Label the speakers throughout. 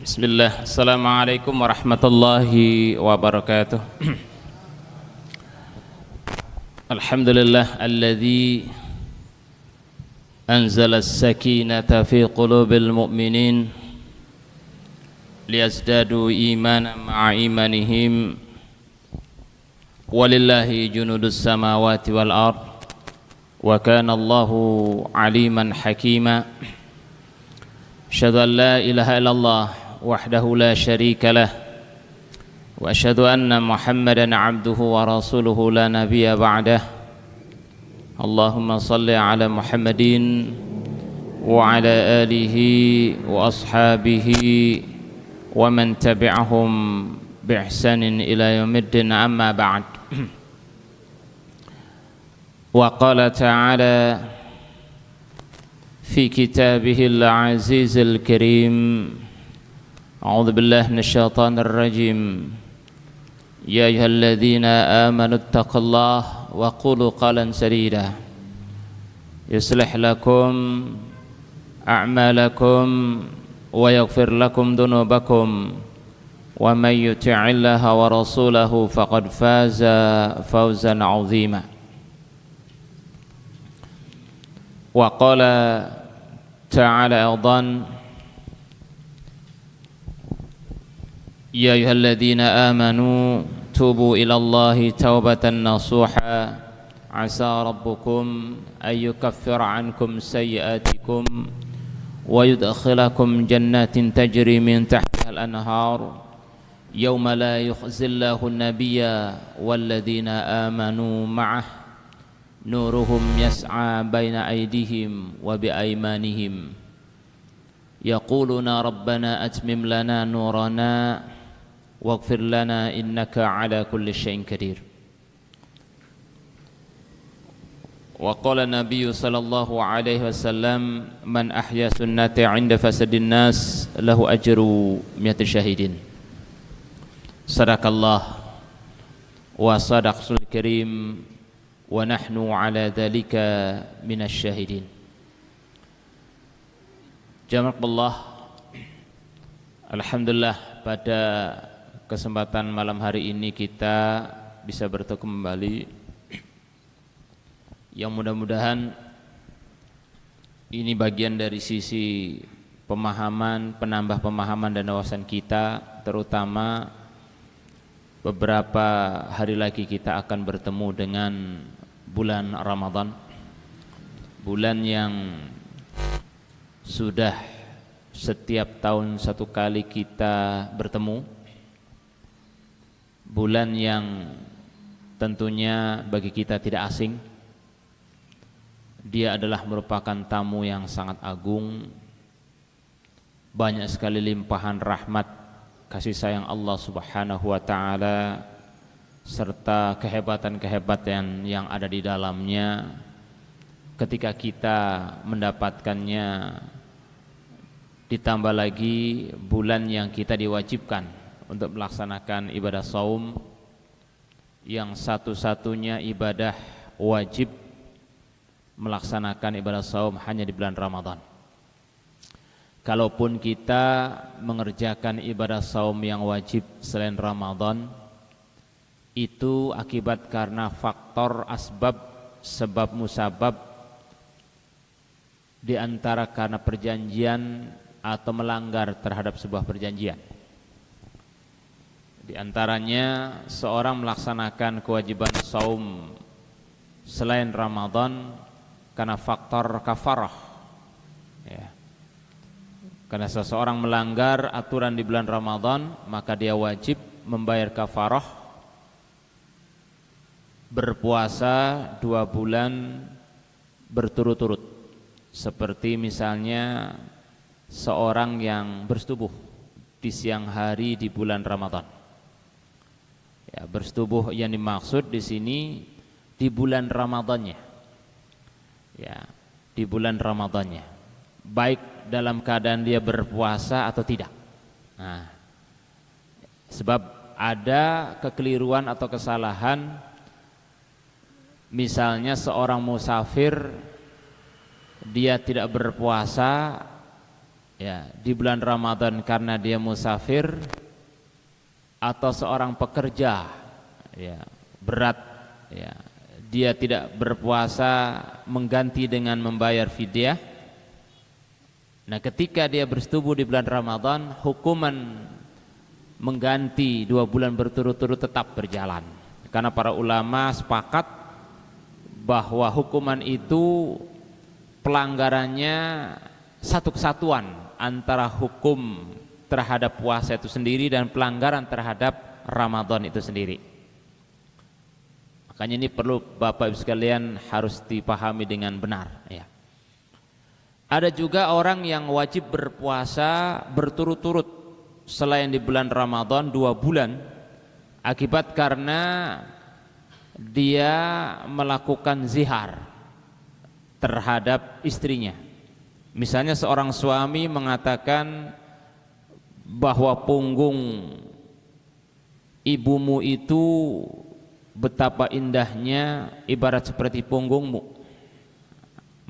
Speaker 1: Bismillah, Assalamualaikum warahmatullahi wabarakatuh. Alhamdulillah alladzi anzala as-sakinata fi qulubil mu'minin liyazdadu imanan ma'a imanihim walillahi junudus samawati wal ard wa kana Allahu aliman hakima. Asyhadu an la ilaha illallah wahdahu la syarika lah wa asyhadu anna Muhammadan abduhu wa rasuluhu la nabiyya ba'dah. Allahumma salli ala Muhammadin wa ala alihi wa ashabihi wa man tabi'ahum bi ihsanin ila yaumiddin, amma ba'd. Wa qala ta'ala fi kitabihil azizil karim, a'udzu billahi minasyaitonir rajim. Ya ayyuhalladzina amanu taqullaha wa qulu qalan sadida yuslih lakum a'malakum wa yaghfir lakum dhunubakum wa may yuti'illaha wa rasulahu faqad faza fawzan 'azima. Wa qala ta'ala aidan, ya ayyuhalladzina amanu tubu ilallahi taubatan nasuha asa rabbukum ay yukaffira ankum sayyi'atikum wa yudkhilakum jannatin tajri min tahtiha al-anhar yawma la yukhzillahu an-nabiyya walladzina amanu ma'ah nuruhum yas'a baina aydihim wa bi aymanihim yaquluna rabbana atmim lana nurana waghfir lana innaka ala kulli syai'in qadir. Wa qala nabiyyu sallallahu alaihi wasallam, man ahya sunnati 'inda fasadin nas lahu ajru 100 syahidin. Sadaqallah wa sadaqul karim wa nahnu ala dzalika minasy syahidin. Jazakallah. Alhamdulillah, pada kesempatan malam hari ini kita bisa bertemu kembali, yang mudah-mudahan ini bagian dari sisi pemahaman, penambah pemahaman dan wawasan kita, terutama beberapa hari lagi kita akan bertemu dengan bulan Ramadan, bulan yang sudah setiap tahun satu kali kita bertemu, bulan yang tentunya bagi kita tidak asing. Dia adalah merupakan tamu yang sangat agung, banyak sekali limpahan rahmat kasih sayang Allah Subhanahu wa ta'ala serta kehebatan-kehebatan yang ada di dalamnya. Ketika kita mendapatkannya, ditambah lagi bulan yang kita diwajibkan untuk melaksanakan ibadah saum, yang satu-satunya ibadah wajib melaksanakan ibadah saum hanya di bulan Ramadan. Kalaupun kita mengerjakan ibadah saum yang wajib selain Ramadan, itu akibat karena faktor asbab, sebab musabab, di antara karena perjanjian atau melanggar terhadap sebuah perjanjian. Di antaranya seorang melaksanakan kewajiban saum selain Ramadan karena faktor kafarah, ya. Karena seseorang melanggar aturan di bulan Ramadan, maka dia wajib membayar kafarah, berpuasa 2 bulan berturut-turut. Seperti misalnya seorang yang bersetubuh di siang hari di bulan Ramadan. Ya, bersetubuh yang dimaksud di sini di bulan Ramadannya. Ya, di bulan Ramadannya. Baik dalam keadaan dia berpuasa atau tidak. Nah, sebab ada kekeliruan atau kesalahan, misalnya seorang musafir dia tidak berpuasa ya di bulan Ramadan karena dia musafir, atau seorang pekerja ya berat ya dia tidak berpuasa mengganti dengan membayar fidyah. Nah, ketika dia bersetubuh di bulan Ramadan, hukuman mengganti 2 bulan berturut-turut tetap berjalan, karena para ulama sepakat bahwa hukuman itu pelanggarannya satu kesatuan antara hukum terhadap puasa itu sendiri dan pelanggaran terhadap Ramadan itu sendiri. Makanya ini perlu Bapak Ibu sekalian harus dipahami dengan benar ya. Ada juga orang yang wajib berpuasa berturut-turut selain di bulan Ramadan 2 bulan akibat karena dia melakukan zihar terhadap istrinya. Misalnya seorang suami mengatakan bahwa punggung ibumu itu betapa indahnya, ibarat seperti punggungmu.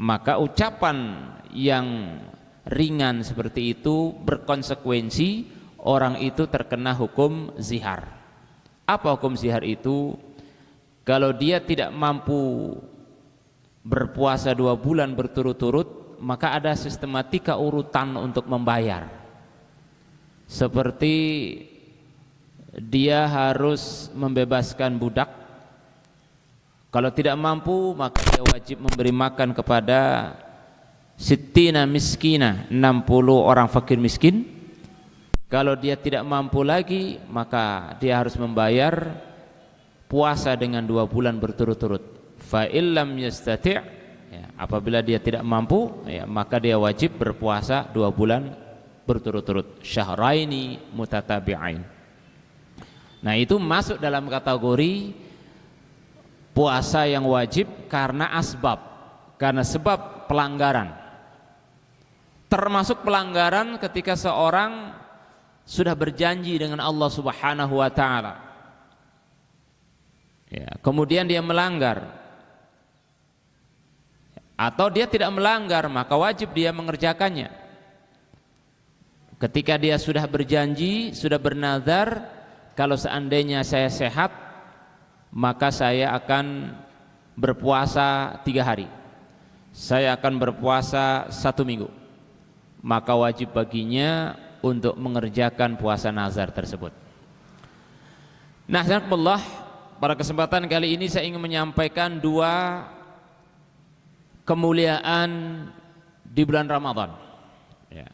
Speaker 1: Maka ucapan yang ringan seperti itu berkonsekuensi orang itu terkena hukum zihar. Apa hukum zihar itu? Kalau dia tidak mampu berpuasa 2 bulan berturut-turut, maka ada sistematika urutan untuk membayar. Seperti dia harus membebaskan budak. Kalau tidak mampu, maka dia wajib memberi makan kepada sittina miskina, 60 orang fakir miskin. Kalau dia tidak mampu lagi, maka dia harus membayar puasa dengan 2 bulan berturut-turut. Fa illam yastati', ya, apabila dia tidak mampu, ya, maka dia wajib berpuasa 2 bulan berturut-turut, syahraini mutatabi'ain. Nah, itu masuk dalam kategori puasa yang wajib karena asbab, karena sebab pelanggaran. Termasuk pelanggaran ketika seorang sudah berjanji dengan Allah Subhanahu wa taala, ya, kemudian dia melanggar, atau dia tidak melanggar maka wajib dia mengerjakannya. Ketika dia sudah berjanji, sudah bernazar, kalau seandainya saya sehat, maka saya akan berpuasa 3 hari, saya akan berpuasa 1 minggu, maka wajib baginya untuk mengerjakan puasa nazar tersebut. Nah, jazakumullah, pada kesempatan kali ini saya ingin menyampaikan 2 kemuliaan di bulan Ramadan ya.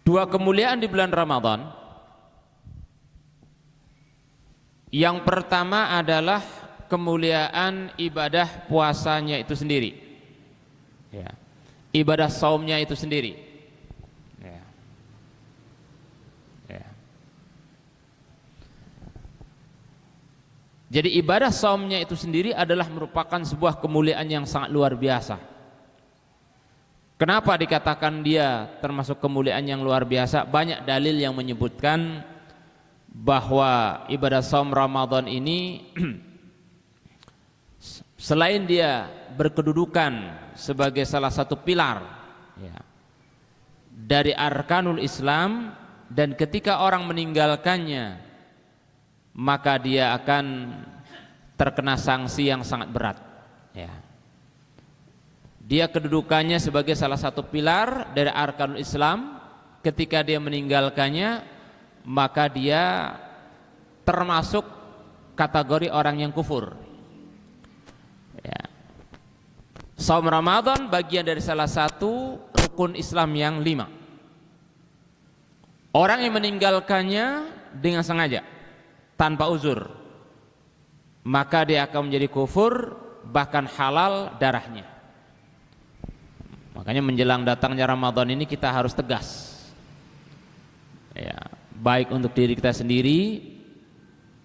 Speaker 1: 2 kemuliaan di bulan Ramadan. Yang pertama adalah kemuliaan ibadah puasanya itu sendiri ya. Ibadah saumnya itu sendiri ya. Ya. Jadi ibadah saumnya itu sendiri adalah merupakan sebuah kemuliaan yang sangat luar biasa. Kenapa dikatakan dia termasuk kemuliaan yang luar biasa? Banyak dalil yang menyebutkan bahwa ibadah saum Ramadan ini selain dia berkedudukan sebagai salah satu pilar ya, dari arkanul Islam, dan ketika orang meninggalkannya maka dia akan terkena sanksi yang sangat berat ya. Dia kedudukannya sebagai salah satu pilar dari arkanul Islam, ketika dia meninggalkannya maka dia termasuk kategori orang yang kufur ya. Saum Ramadan bagian dari salah satu rukun Islam yang 5. Orang yang meninggalkannya dengan sengaja tanpa uzur, maka dia akan menjadi kufur, bahkan halal darahnya. Makanya menjelang datangnya Ramadan ini kita harus tegas ya, baik untuk diri kita sendiri,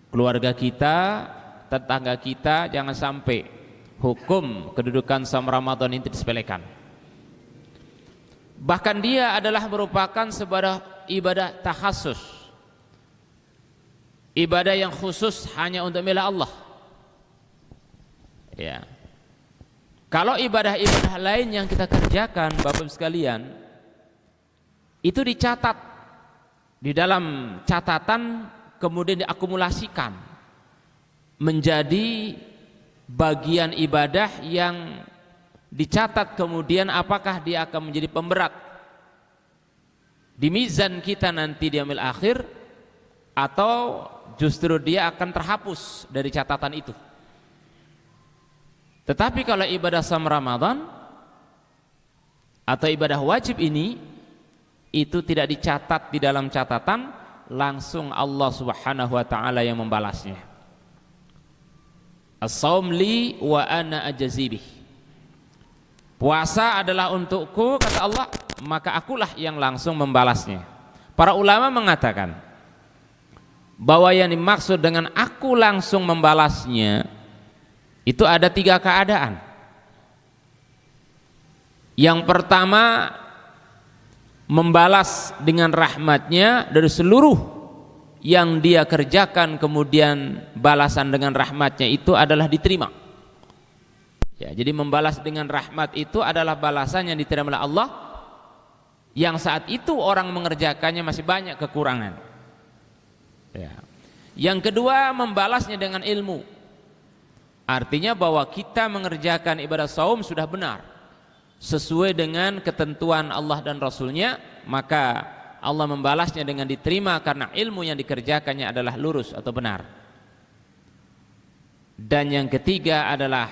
Speaker 1: keluarga kita, tetangga kita, jangan sampai hukum kedudukan saum Ramadan ini disepelekan. Bahkan dia adalah merupakan sebuah ibadah takhasus, ibadah yang khusus hanya untuk milik Allah ya. Kalau ibadah-ibadah lain yang kita kerjakan, Bapak sekalian, itu dicatat di dalam catatan, kemudian diakumulasikan menjadi bagian ibadah yang dicatat, kemudian apakah dia akan menjadi pemberat di mizan kita nanti di yaumil akhir, atau justru dia akan terhapus dari catatan itu. Tetapi kalau ibadah saum Ramadan atau ibadah wajib ini, itu tidak dicatat di dalam catatan, langsung Allah Subhanahu wa taala yang membalasnya. As-saum li wa ana ajazibih. Puasa adalah untukku, kata Allah, maka akulah yang langsung membalasnya. Para ulama mengatakan bahwa yang dimaksud dengan aku langsung membalasnya itu ada 3 keadaan. Yang pertama, membalas dengan rahmatnya dari seluruh yang dia kerjakan, kemudian balasan dengan rahmatnya itu adalah diterima. Ya, jadi membalas dengan rahmat itu adalah balasan yang diterima oleh Allah, yang saat itu orang mengerjakannya masih banyak kekurangan. Ya. Yang kedua, membalasnya dengan ilmu. Artinya bahwa kita mengerjakan ibadah saum sudah benar, sesuai dengan ketentuan Allah dan Rasulnya, maka Allah membalasnya dengan diterima karena ilmu yang dikerjakannya adalah lurus atau benar. Dan yang ketiga adalah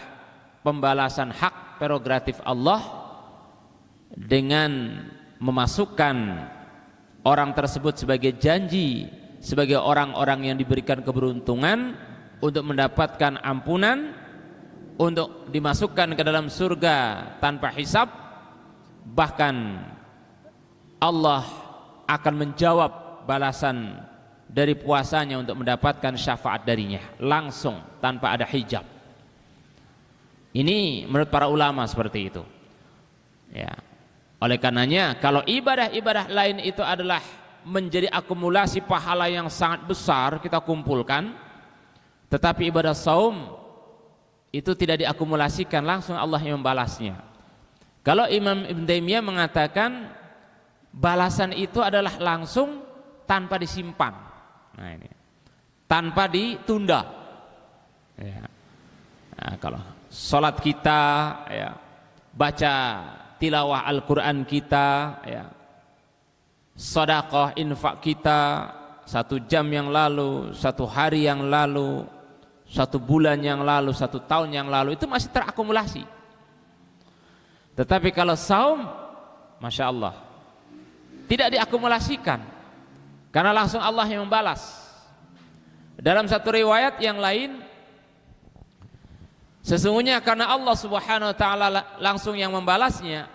Speaker 1: pembalasan hak prerogatif Allah dengan memasukkan orang tersebut sebagai janji, sebagai orang-orang yang diberikan keberuntungan untuk mendapatkan ampunan, untuk dimasukkan ke dalam surga tanpa hisab. Bahkan Allah akan menjawab balasan dari puasanya untuk mendapatkan syafaat darinya langsung tanpa ada hijab. Ini menurut para ulama seperti itu. Ya. Oleh karenanya, kalau ibadah-ibadah lain itu adalah menjadi akumulasi pahala yang sangat besar kita kumpulkan, tetapi ibadah saum itu tidak diakumulasikan, langsung Allah yang membalasnya. Kalau Imam Ibn Taimiyah mengatakan balasan itu adalah langsung tanpa disimpan, nah ini, tanpa ditunda. Ya. Nah, kalau sholat kita, ya, baca tilawah Al-Quran kita, ya, sedekah infak kita 1 jam yang lalu, 1 hari yang lalu, 1 bulan yang lalu, 1 tahun yang lalu, itu masih terakumulasi. Tetapi kalau saum, Masya Allah, tidak diakumulasikan, karena langsung Allah yang membalas. Dalam satu riwayat yang lain, sesungguhnya karena Allah Subhanahu wa taala langsung yang membalasnya,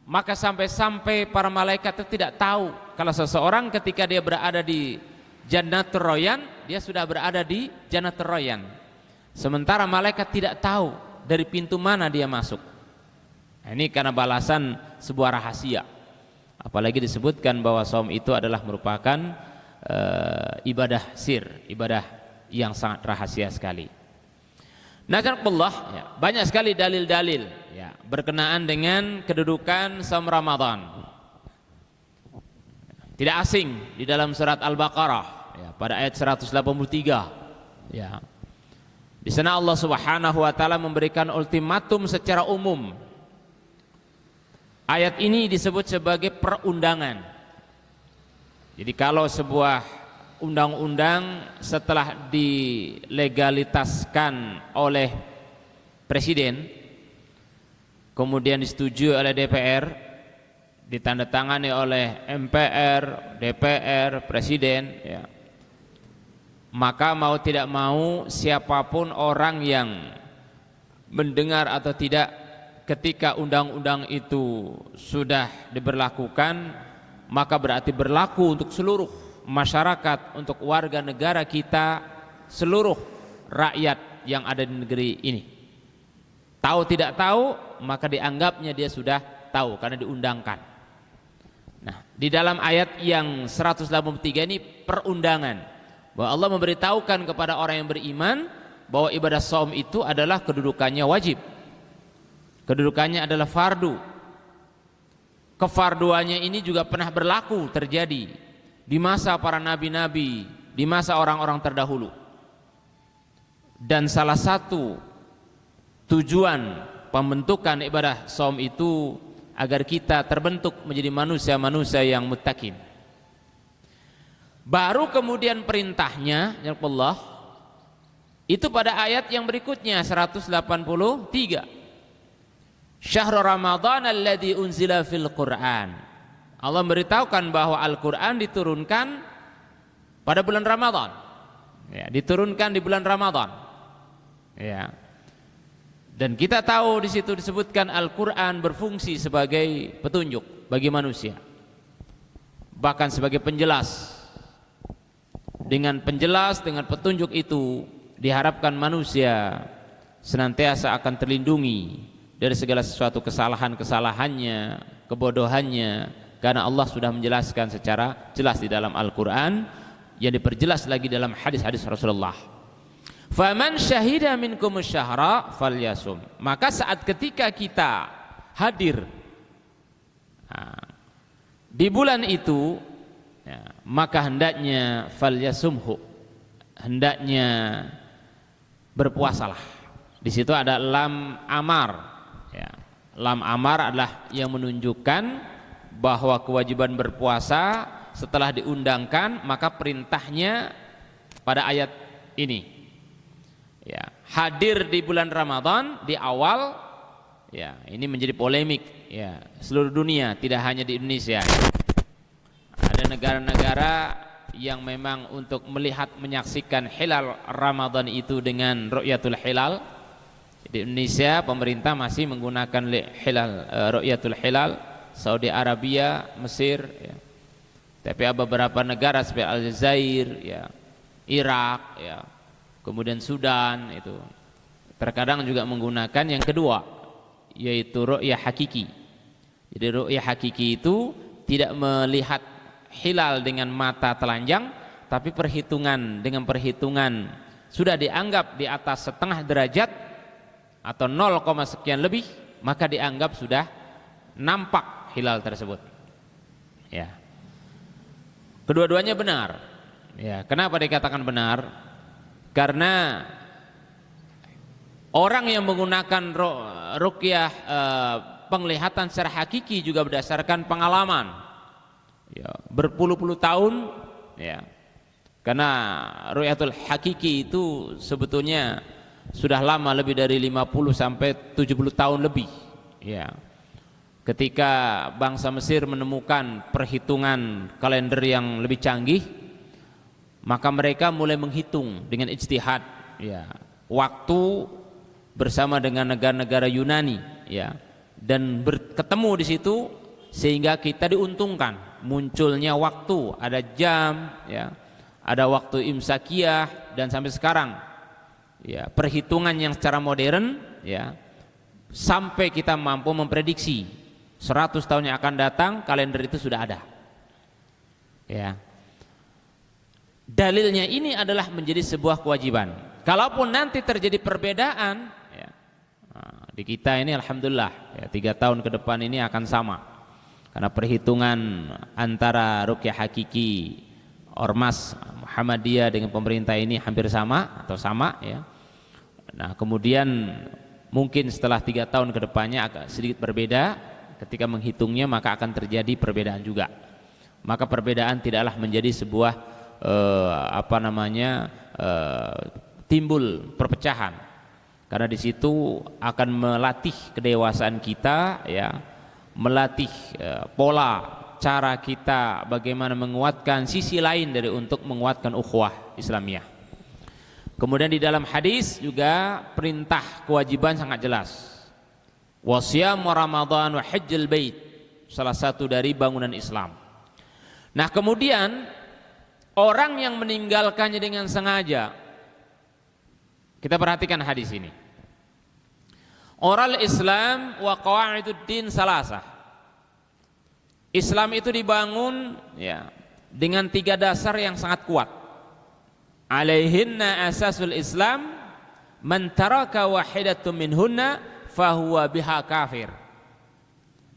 Speaker 1: maka sampai-sampai para malaikat itu tidak tahu kalau seseorang ketika dia berada di Jannatul Rayyan, dia sudah berada di Jannatul Rayyan. Sementara malaikat tidak tahu dari pintu mana dia masuk. Nah, ini karena balasan sebuah rahasia. Apalagi disebutkan bahwa saum itu adalah merupakan ibadah sir, ibadah yang sangat rahasia sekali. Nazakallah, ya, banyak sekali dalil-dalil, ya, berkenaan dengan kedudukan saum Ramadan. Tidak asing di dalam surat Al-Baqarah, ya, pada ayat 183. Ya. Di sana Allah Subhanahu wa taala memberikan ultimatum secara umum. Ayat ini disebut sebagai perundangan. Jadi kalau sebuah undang-undang setelah dilegalitaskan oleh presiden, kemudian disetujui oleh DPR, ditandatangani oleh MPR, DPR, presiden, ya, maka mau tidak mau siapapun orang yang mendengar atau tidak, ketika undang-undang itu sudah diberlakukan, maka berarti berlaku untuk seluruh masyarakat, untuk warga negara kita, seluruh rakyat yang ada di negeri ini. Tahu tidak tahu, maka dianggapnya dia sudah tahu karena diundangkan. Nah, di dalam ayat yang 183 ini perundangan, bahwa Allah memberitahukan kepada orang yang beriman bahwa ibadah saum itu adalah kedudukannya wajib. kedudukannya adalah fardu. Kefarduannya ini juga pernah berlaku terjadi di masa para nabi-nabi, di masa orang-orang terdahulu. Dan salah satu tujuan pembentukan ibadah saum itu agar kita terbentuk menjadi manusia-manusia yang muttaqin. Baru kemudian perintahnya ya Allah itu pada ayat yang berikutnya 183. Syahrul Ramadan alladzi unzila fil Qur'an. Allah memberitahukan bahwa Al-Qur'an diturunkan pada bulan Ramadan. Ya, diturunkan di bulan Ramadan. Ya. Dan kita tahu di situ disebutkan Al-Qur'an berfungsi sebagai petunjuk bagi manusia. Bahkan sebagai penjelas. Dengan penjelas, dengan petunjuk itu diharapkan manusia senantiasa akan terlindungi dari segala sesuatu kesalahan-kesalahannya, kebodohannya, karena Allah sudah menjelaskan secara jelas di dalam Al-Qur'an, yang diperjelas lagi dalam hadis-hadis Rasulullah. Faman syahida minkum syahra falyasum. Maka saat ketika kita hadir di bulan itu, ya, maka hendaknya falyasumhu, hendaknya berpuasalah. Di situ ada lam amar. Ya, lam amar adalah yang menunjukkan bahwa kewajiban berpuasa setelah diundangkan, maka perintahnya pada ayat ini. Ya, hadir di bulan Ramadan di awal, ya, ini menjadi polemik, ya, seluruh dunia, tidak hanya di Indonesia. Ada negara-negara yang memang untuk melihat menyaksikan hilal Ramadan itu dengan ru'yatul hilal. Di Indonesia pemerintah masih menggunakan hilal, ru'yatul hilal, Saudi Arabia, Mesir, ya. Tapi ada beberapa negara seperti Aljazair, ya, Irak, ya, kemudian Sudan itu terkadang juga menggunakan yang kedua, yaitu ru'yah hakiki. Jadi ru'yah hakiki itu tidak melihat hilal dengan mata telanjang, tapi dengan perhitungan sudah dianggap di atas setengah derajat atau 0, sekian lebih, maka dianggap sudah nampak hilal tersebut. Ya. Kedua-duanya benar. Ya, kenapa dikatakan benar? Karena orang yang menggunakan ruqyah penglihatan secara hakiki juga berdasarkan pengalaman. Ya, berpuluh-puluh tahun, ya. Karena ru'yatul hakiki itu sebetulnya sudah lama, lebih dari 50 sampai 70 tahun lebih, ya. Ketika bangsa Mesir menemukan perhitungan kalender yang lebih canggih, maka mereka mulai menghitung dengan ijtihad, ya, waktu bersama dengan negara-negara Yunani, ya, dan ketemu di situ sehingga kita diuntungkan munculnya waktu, ada jam, ya, ada waktu imsakiyah, dan sampai sekarang, ya, perhitungan yang secara modern, ya, sampai kita mampu memprediksi 100 tahun yang akan datang kalender itu sudah ada, ya. Dalilnya ini adalah menjadi sebuah kewajiban. Kalaupun nanti terjadi perbedaan, ya, nah, di kita ini alhamdulillah, ya, 3 tahun ke depan ini akan sama, karena perhitungan antara ruqyah hakiki Ormas Muhammadiyah dengan pemerintah ini hampir sama atau sama, ya. Nah, kemudian mungkin setelah 3 tahun ke depannya agak sedikit berbeda, ketika menghitungnya maka akan terjadi perbedaan juga. Maka perbedaan tidaklah menjadi sebuah timbul perpecahan, karena di situ akan melatih kedewasaan kita, ya, melatih pola cara kita bagaimana menguatkan sisi lain dari untuk menguatkan ukhuwah Islamiyah. Kemudian di dalam hadis juga perintah kewajiban sangat jelas. Wasiyam Ramadan wa hajjul bait, salah satu dari bangunan Islam. Nah, kemudian orang yang meninggalkannya dengan sengaja, kita perhatikan hadis ini. Oral Islam wa qawaiduddin salasah. Islam itu dibangun, ya, dengan 3 dasar yang sangat kuat. Alaihinna asasul Islam man taraka wahidatun minhunna fahuwa biha kafir.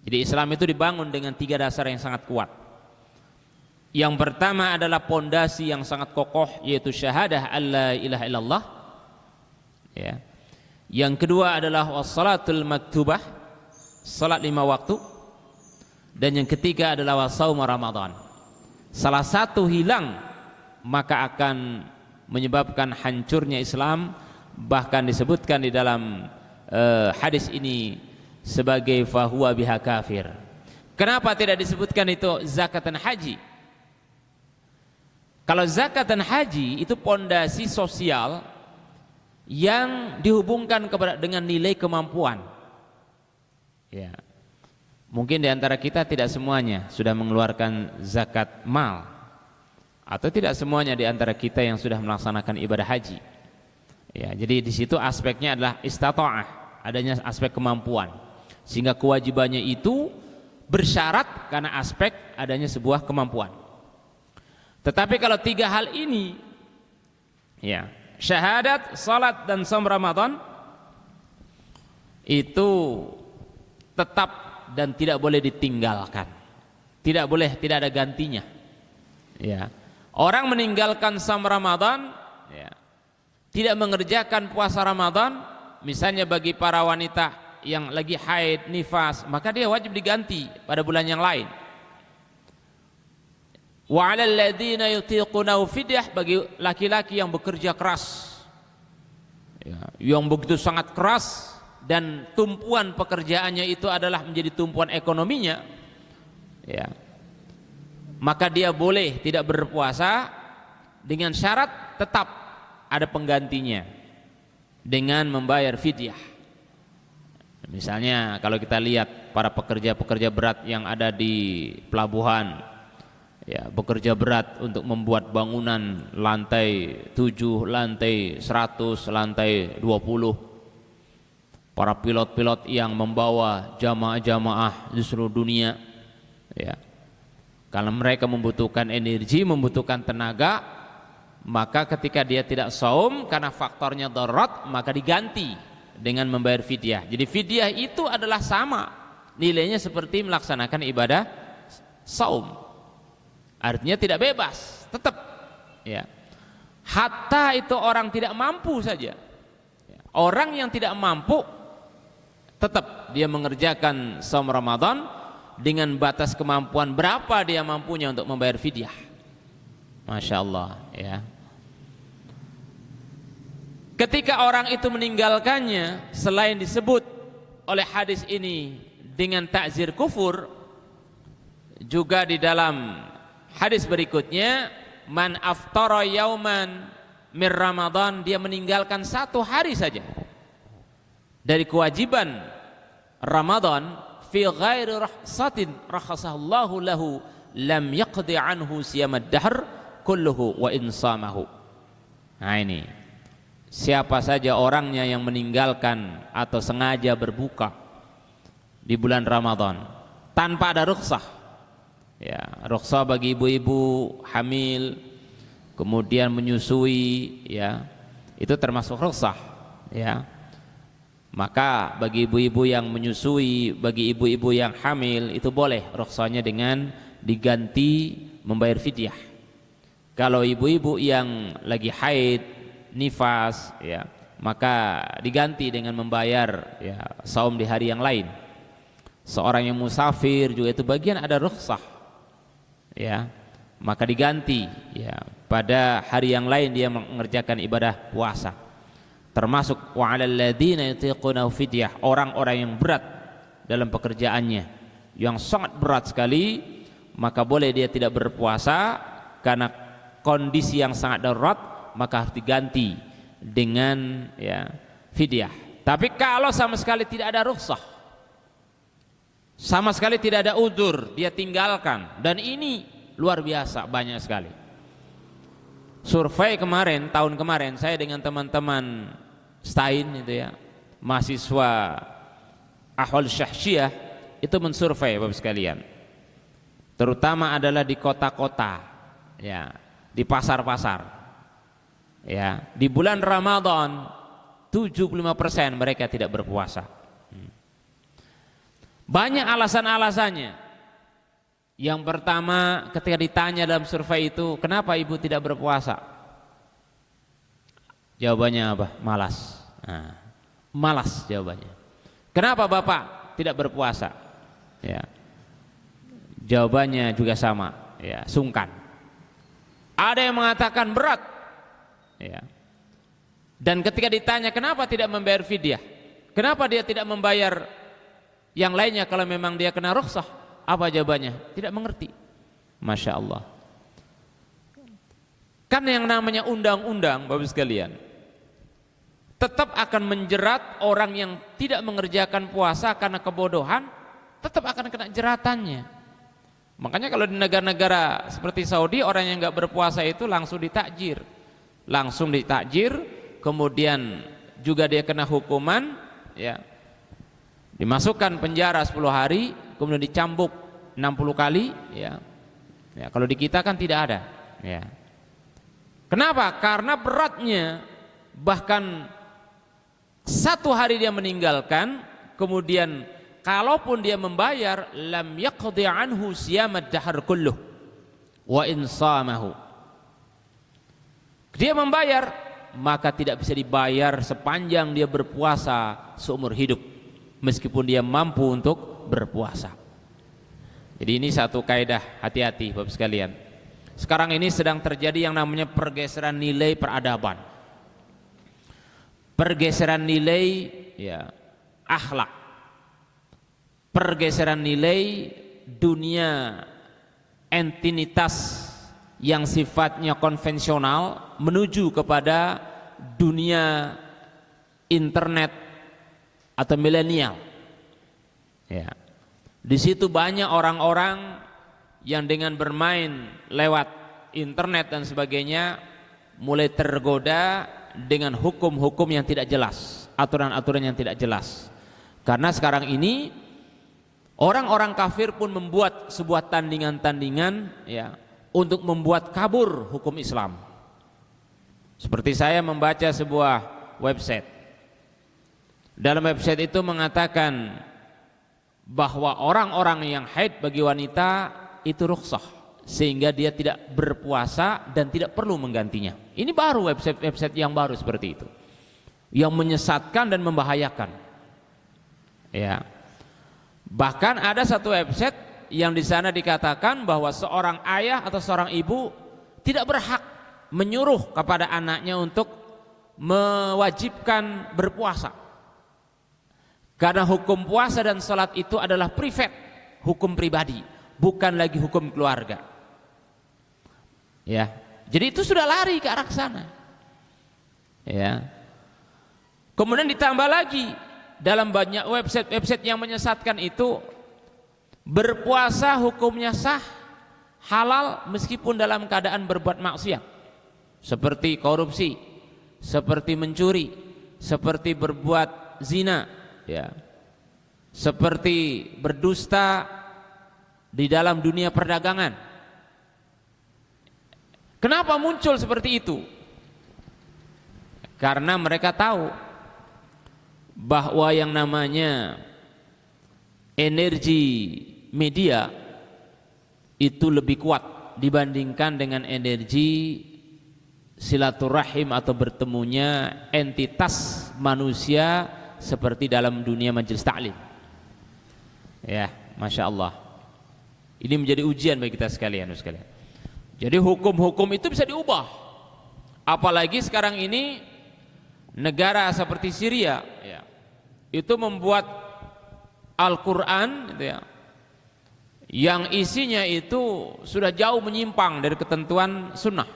Speaker 1: Jadi Islam itu dibangun dengan 3 dasar yang sangat kuat. Yang pertama adalah pondasi yang sangat kokoh, yaitu syahadah alla ilaha illallah, ya. Yang kedua adalah wassalatul maktubah, salat 5 waktu. Dan yang ketiga adalah wasaum Ramadan. Salah satu hilang maka akan menyebabkan hancurnya Islam. Bahkan disebutkan di dalam hadis ini sebagai fahuwa biha kafir. Kenapa tidak disebutkan itu zakat dan haji? Kalau zakat dan haji itu pondasi sosial yang dihubungkan dengan nilai kemampuan. Ya. Mungkin di antara kita tidak semuanya sudah mengeluarkan zakat mal, atau tidak semuanya di antara kita yang sudah melaksanakan ibadah haji. Ya, jadi di situ aspeknya adalah istata'ah, adanya aspek kemampuan. Sehingga kewajibannya itu bersyarat karena aspek adanya sebuah kemampuan. Tetapi kalau 3 hal ini, ya, syahadat, salat dan shaum Ramadan, itu tetap dan tidak boleh ditinggalkan. Tidak boleh, tidak ada gantinya. Ya. Orang meninggalkan shaum Ramadan, ya, tidak mengerjakan puasa Ramadan, misalnya bagi para wanita yang lagi haid, nifas, maka dia wajib diganti pada bulan yang lain. Wa 'alal ladzina yutiqunahu fidyah, bagi laki-laki yang bekerja keras, ya, yang begitu sangat keras dan tumpuan pekerjaannya itu adalah menjadi tumpuan ekonominya, ya, maka dia boleh tidak berpuasa dengan syarat tetap ada penggantinya dengan membayar fidyah. Misalnya kalau kita lihat para pekerja-pekerja berat yang ada di pelabuhan, ya, bekerja berat untuk membuat bangunan lantai 7, lantai 100, lantai 20. Para pilot-pilot yang membawa jamaah-jamaah di seluruh dunia, ya. Karena mereka membutuhkan energi, membutuhkan tenaga, maka ketika dia tidak saum karena faktornya darurat, maka diganti dengan membayar fidyah. Jadi fidyah itu adalah sama nilainya seperti melaksanakan ibadah saum. Artinya tidak bebas, tetap, ya. Hatta itu orang tidak mampu saja. Orang yang tidak mampu tetap dia mengerjakan saum Ramadan dengan batas kemampuan berapa dia mampunya untuk membayar fidyah. Masya Allah, ya. Ketika orang itu meninggalkannya, selain disebut oleh hadis ini dengan ta'zir kufur, juga di dalam hadis berikutnya, man aftara yauman mir Ramadan, dia meninggalkan 1 hari saja dari kewajiban Ramadan, fi ghairi rahsatin rakhasallahu lahu lam yaqdi anhu siyamad dahr kulluhu wa insamahu. Nah ini, siapa saja orangnya yang meninggalkan atau sengaja berbuka di bulan Ramadan tanpa ada rukhsah, ya, rukhsah bagi ibu-ibu hamil kemudian menyusui, ya, itu termasuk rukhsah, ya. Maka bagi ibu-ibu yang menyusui, bagi ibu-ibu yang hamil, itu boleh rukhsahnya dengan diganti membayar fidyah. Kalau ibu-ibu yang lagi haid, nifas, ya, maka diganti dengan membayar, ya, saum di hari yang lain. Seorang yang musafir juga itu bagian ada rukhsah, ya, maka diganti, ya, pada hari yang lain dia mengerjakan ibadah puasa. Termasuk wa 'alal ladzina yutiqunahu fidyah, orang-orang yang berat dalam pekerjaannya, yang sangat berat sekali, maka boleh dia tidak berpuasa karena kondisi yang sangat darurat, maka harus diganti dengan, ya, fidyah. Tapi kalau sama sekali tidak ada rukhsah, sama sekali tidak ada udzur, dia tinggalkan, dan ini luar biasa banyak sekali. Survei kemarin, tahun kemarin, saya dengan teman-teman Stain itu, ya, mahasiswa Ahwal Syahsyiyah, itu mensurvei Bapak sekalian, terutama adalah di kota-kota, ya, di pasar-pasar, ya, di bulan Ramadan 75% mereka tidak berpuasa. Banyak alasan-alasannya. Yang pertama, ketika ditanya dalam survei itu, kenapa ibu tidak berpuasa? Jawabannya apa? Malas. Nah, malas jawabannya. Kenapa bapak tidak berpuasa? Ya. Jawabannya juga sama, ya, sungkan. Ada yang mengatakan berat, ya. Dan ketika ditanya kenapa tidak membayar fidyah, kenapa dia tidak membayar yang lainnya kalau memang dia kena rukhsah, apa jawabannya? Tidak mengerti. Masya Allah. Kan yang namanya undang-undang, Bapak sekalian, tetap akan menjerat orang yang tidak mengerjakan puasa karena kebodohan, tetap akan kena jeratannya. Makanya kalau di negara-negara seperti Saudi, orang yang nggak berpuasa itu langsung ditakjir, kemudian juga dia kena hukuman, ya, dimasukkan penjara 10 hari, kemudian dicambuk 60 kali, ya. Ya, kalau di kita kan tidak ada, ya. Kenapa? Karena beratnya, bahkan 1 hari dia meninggalkan, kemudian kalaupun dia membayar, lam yaqdi anhu siyamad dahar kulluh wa in samahu. Dia membayar, maka tidak bisa dibayar sepanjang dia berpuasa seumur hidup, meskipun dia mampu untuk berpuasa. Jadi ini satu kaidah, hati-hati Bapak sekalian. Sekarang ini sedang terjadi yang namanya pergeseran nilai peradaban, pergeseran nilai, ya, akhlak, pergeseran nilai dunia entinitas yang sifatnya konvensional menuju kepada dunia internet atau milenial. Ya. Di situ banyak orang-orang yang dengan bermain lewat internet dan sebagainya mulai tergoda dengan hukum-hukum yang tidak jelas, aturan-aturan yang tidak jelas. Karena sekarang ini orang-orang kafir pun membuat sebuah tandingan-tandingan, ya, untuk membuat kabur hukum Islam. Seperti saya membaca sebuah website. Dalam website itu mengatakan bahwa orang-orang yang haid bagi wanita itu rukhsah, sehingga dia tidak berpuasa dan tidak perlu menggantinya. Ini baru website yang baru seperti itu, yang menyesatkan dan membahayakan. Ya. Bahkan ada satu website yang di sana dikatakan bahwa seorang ayah atau seorang ibu tidak berhak menyuruh kepada anaknya untuk mewajibkan berpuasa, karena hukum puasa dan salat itu adalah privat, hukum pribadi, bukan lagi hukum keluarga. Ya, jadi itu sudah lari ke arah sana. Ya. Kemudian ditambah lagi, dalam banyak website yang menyesatkan itu, berpuasa hukumnya sah, halal meskipun dalam keadaan berbuat maksiat, seperti korupsi, seperti mencuri, seperti berbuat zina, ya, seperti berdusta di dalam dunia perdagangan. Kenapa muncul seperti itu? Karena mereka tahu bahwa yang namanya energi media itu lebih kuat dibandingkan dengan energi silaturahim atau bertemunya entitas manusia seperti dalam dunia majelis taklim. Ya, Masya Allah. Ini menjadi ujian bagi kita sekalian. Jadi hukum-hukum itu bisa diubah. Apalagi sekarang ini negara seperti Syria, ya, itu membuat Al-Quran, gitu ya, yang isinya itu sudah jauh menyimpang dari ketentuan sunnah,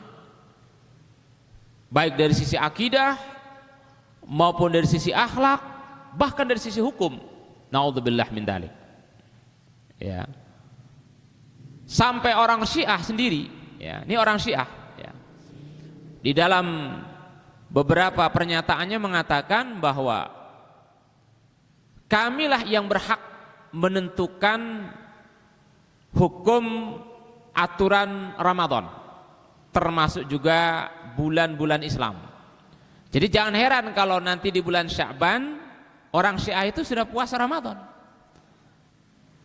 Speaker 1: baik dari sisi akidah maupun dari sisi akhlak, bahkan dari sisi hukum. Naudzubillah min dzalik. Ya. Sampai orang Syiah sendiri, ya, ini orang Syiah, ya, di dalam beberapa pernyataannya mengatakan bahwa kamilah yang berhak menentukan hukum aturan Ramadan, termasuk juga bulan-bulan Islam. Jadi jangan heran kalau nanti di bulan Sya'ban orang Syiah itu sudah puasa Ramadan.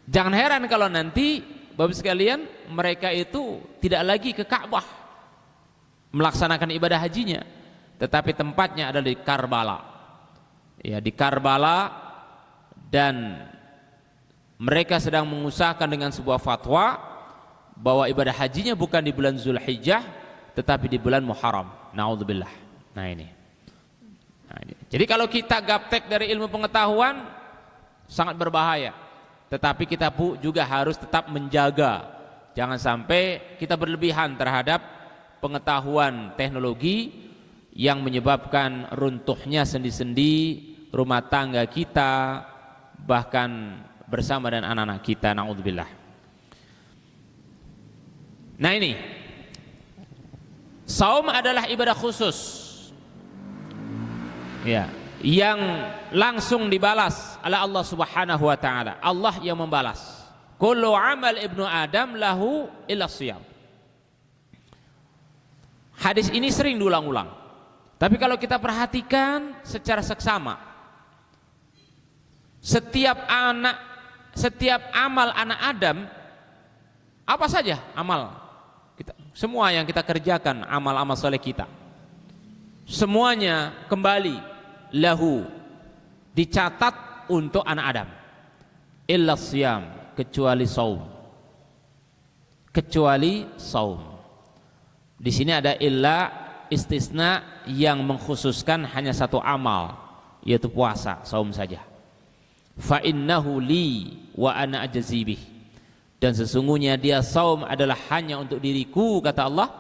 Speaker 2: Jangan heran kalau nanti Bapak sekalian mereka itu tidak lagi ke Ka'bah melaksanakan ibadah hajinya, tetapi tempatnya ada di Karbala. Ya, di Karbala, dan mereka sedang mengusahakan dengan sebuah fatwa bahwa ibadah hajinya bukan di bulan Zulhijjah tetapi di bulan Muharram. Naudzubillah. Nah ini. Jadi kalau kita gaptek dari ilmu pengetahuan sangat berbahaya. Tetapi kita juga harus tetap menjaga, jangan sampai kita berlebihan terhadap pengetahuan teknologi yang menyebabkan runtuhnya sendi-sendi rumah tangga kita, bahkan bersama dengan anak-anak kita. Naudzubillah. Nah ini, saum adalah ibadah khusus, ya, yang langsung dibalas oleh Allah Subhanahu wa taala. Allah yang membalas. Kullu amal ibnu Adam lahu illa shiyam. Hadis ini sering diulang-ulang. Tapi kalau kita perhatikan secara seksama, setiap amal anak Adam, apa saja amal kita, semua yang kita kerjakan, amal-amal soleh kita, semuanya kembali lahu, dicatat untuk anak Adam, illa siyam, kecuali saum. Kecuali saum. Di sini ada illa istisna yang mengkhususkan hanya satu amal, yaitu puasa, saum saja. Fa innahu li wa ana ajzi bih. Dan sesungguhnya dia saum adalah hanya untuk diriku, kata Allah,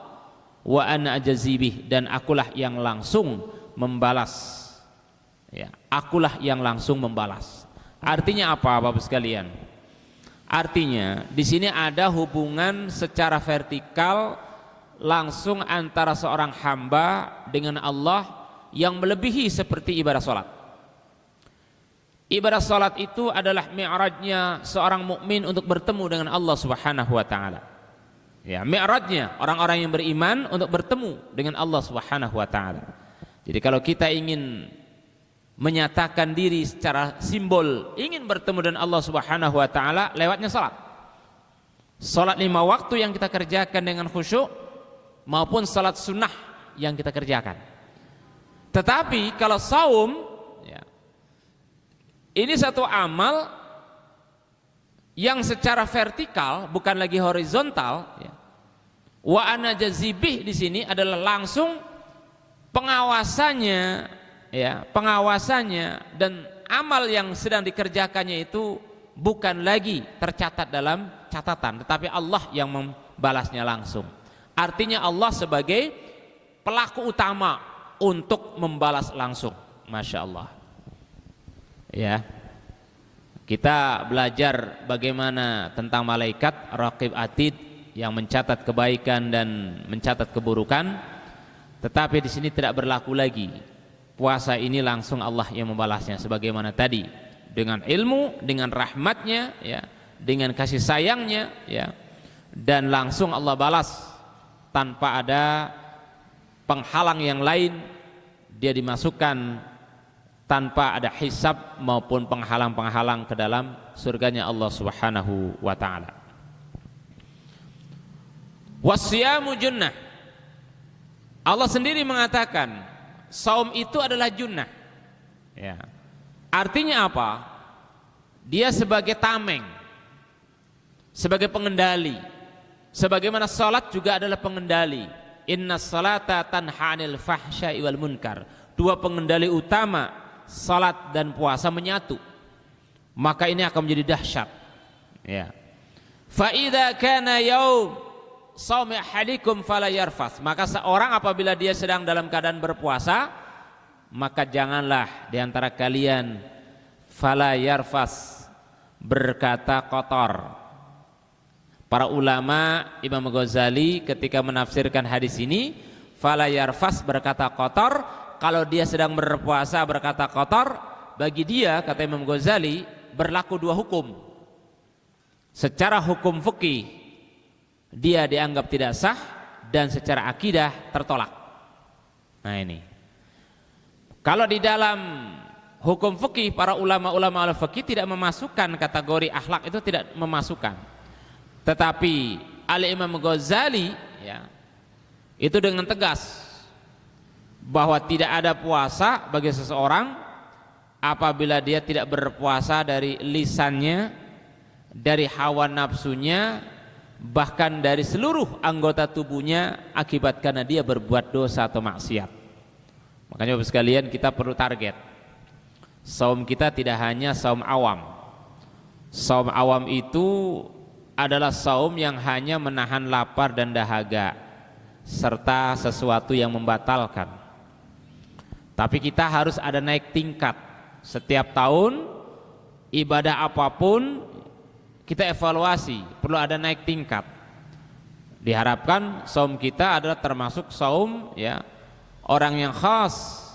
Speaker 2: wa ana ajzi bih, dan akulah yang langsung membalas. Ya, akulah yang langsung membalas. Artinya apa, Bapak sekalian? Artinya di sini ada hubungan secara vertikal langsung antara seorang hamba dengan Allah yang melebihi seperti ibadah salat. Ibadah salat itu adalah mi'rajnya seorang mukmin untuk bertemu dengan Allah Subhanahu wa taala. Ya, mi'rajnya orang-orang yang beriman untuk bertemu dengan Allah Subhanahu wa taala. Jadi kalau kita ingin menyatakan diri secara simbol ingin bertemu dengan Allah Subhanahu wa taala, lewatnya salat. Salat 5 waktu yang kita kerjakan dengan khusyuk maupun salat sunnah yang kita kerjakan. Tetapi kalau saum, ya, ini satu amal yang secara vertikal, bukan lagi horizontal. Ya. Wa ana jazibih di sini adalah langsung pengawasannya, ya, pengawasannya dan amal yang sedang dikerjakannya itu bukan lagi tercatat dalam catatan, tetapi Allah yang membalasnya langsung. Artinya Allah sebagai pelaku utama untuk membalas langsung. Masya Allah. Ya, kita belajar bagaimana tentang malaikat Raqib Atid yang mencatat kebaikan dan mencatat keburukan. Tetapi di sini tidak berlaku lagi. Puasa ini langsung Allah yang membalasnya, sebagaimana tadi, dengan ilmu, dengan rahmatnya, ya, dengan kasih sayangnya, ya, dan langsung Allah balas tanpa ada penghalang yang lain. Dia dimasukkan tanpa ada hisab maupun penghalang-penghalang ke dalam surganya Allah Subhanahu wa taala. Wasyamu junnah. Allah sendiri mengatakan saum itu adalah junnah. Ya. Artinya apa? Dia sebagai tameng, sebagai pengendali. Sebagaimana salat juga adalah pengendali. Inna salata tanha 'anil fahsya'i wal munkar. Dua pengendali utama, salat dan puasa, menyatu. Maka ini akan menjadi dahsyat. Ya. Fa idza kana yaum shaumi ahadikum fala yarfas. Maka seorang apabila dia sedang dalam keadaan berpuasa, maka janganlah di antara kalian fala yarfas, berkata kotor. Para ulama, Imam Ghazali ketika menafsirkan hadis ini, fala yarfas, berkata kotor, kalau dia sedang berpuasa berkata kotor, bagi dia, kata Imam Ghazali, berlaku dua hukum. Secara hukum fikih dia dianggap tidak sah, dan secara akidah tertolak. Nah ini, kalau di dalam hukum fikih, para ulama-ulama al-fikih tidak memasukkan kategori akhlak, itu tidak memasukkan. Tetapi Al-Imam Ghazali ya, itu dengan tegas bahwa tidak ada puasa bagi seseorang apabila dia tidak berpuasa dari lisannya, dari hawa nafsunya, bahkan dari seluruh anggota tubuhnya, akibat karena dia berbuat dosa atau maksiat. Makanya Bapak sekalian, kita perlu target. Saum kita tidak hanya saum awam. Saum awam itu adalah saum yang hanya menahan lapar dan dahaga serta sesuatu yang membatalkan. Tapi kita harus ada naik tingkat. Setiap tahun ibadah apapun kita evaluasi, perlu ada naik tingkat. Diharapkan saum kita adalah termasuk saum ya orang yang khas,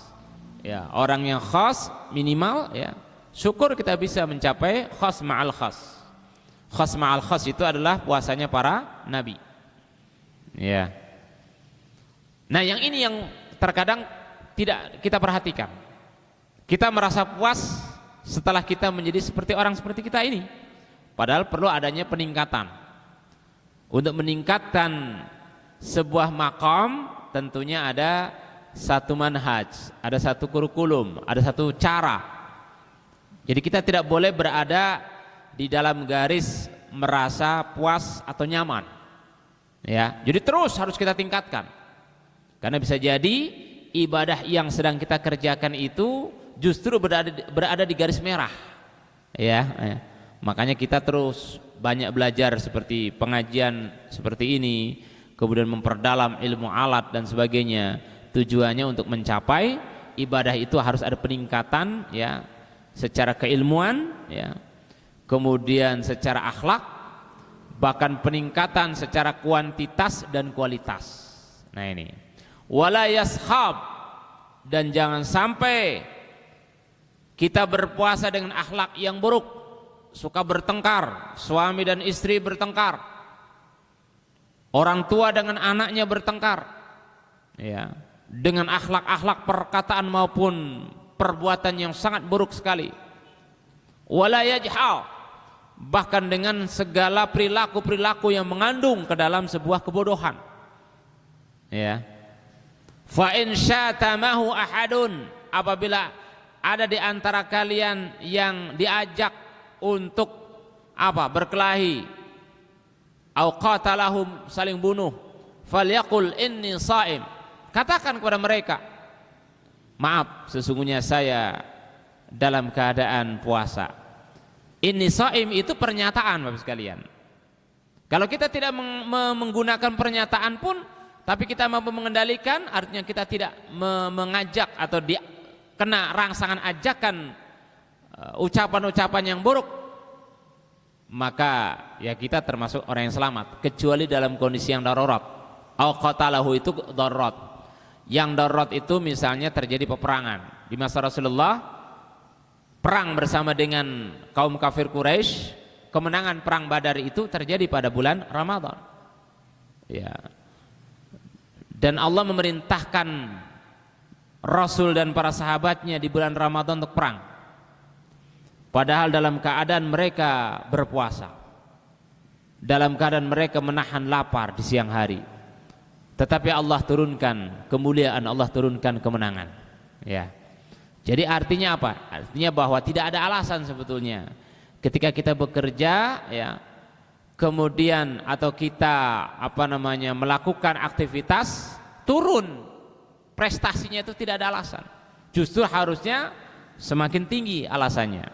Speaker 2: ya orang yang khas minimal ya. Syukur kita bisa mencapai khas ma'al khas. Khas ma'al khas itu adalah puasanya para nabi. Ya. Nah, yang ini yang terkadang tidak kita perhatikan. Kita merasa puas setelah kita menjadi seperti orang seperti kita ini. Padahal perlu adanya peningkatan. Untuk meningkatkan sebuah maqam tentunya ada satu manhaj, ada satu kurikulum, ada satu cara. Jadi kita tidak boleh berada di dalam garis merasa puas atau nyaman. Ya, jadi terus harus kita tingkatkan. Karena bisa jadi ibadah yang sedang kita kerjakan itu justru berada di garis merah. Ya. Makanya kita terus banyak belajar seperti pengajian seperti ini, kemudian memperdalam ilmu alat dan sebagainya. Tujuannya untuk mencapai ibadah itu harus ada peningkatan ya, secara keilmuan ya, kemudian secara akhlak, bahkan peningkatan secara kuantitas dan kualitas. Nah ini, wala yashab, dan jangan sampai kita berpuasa dengan akhlak yang buruk, suka bertengkar, suami dan istri bertengkar, orang tua dengan anaknya bertengkar, ya, dengan akhlak-akhlak perkataan maupun perbuatan yang sangat buruk sekali. Wala yajhal, bahkan dengan segala perilaku-perilaku yang mengandung ke dalam sebuah kebodohan. Ya. Fa in syatamahu ahadun, apabila ada di antara kalian yang diajak untuk apa? Berkelahi, au qatalahum, saling bunuh, falyaqul inni shaim, katakan kepada mereka, maaf, sesungguhnya saya dalam keadaan puasa. Inni shaim itu pernyataan Bapak sekalian. Kalau kita tidak menggunakan pernyataan pun, tapi kita mampu mengendalikan, artinya kita tidak mengajak atau kena rangsangan ajakan ucapan-ucapan yang buruk, maka ya kita termasuk orang yang selamat, kecuali dalam kondisi yang darurat. Au qatalahu itu darurat. Yang darurat itu misalnya terjadi peperangan. Di masa Rasulullah perang bersama dengan kaum kafir Quraisy, kemenangan perang Badar itu terjadi pada bulan Ramadan. Ya. Dan Allah memerintahkan Rasul dan para sahabatnya di bulan Ramadan untuk perang, padahal dalam keadaan mereka berpuasa, dalam keadaan mereka menahan lapar di siang hari, tetapi Allah turunkan kemuliaan, Allah turunkan kemenangan. Ya. Jadi artinya apa? Artinya bahwa tidak ada alasan sebetulnya ketika kita bekerja ya, kemudian atau kita melakukan aktivitas turun prestasinya, itu tidak ada alasan. Justru harusnya semakin tinggi alasannya.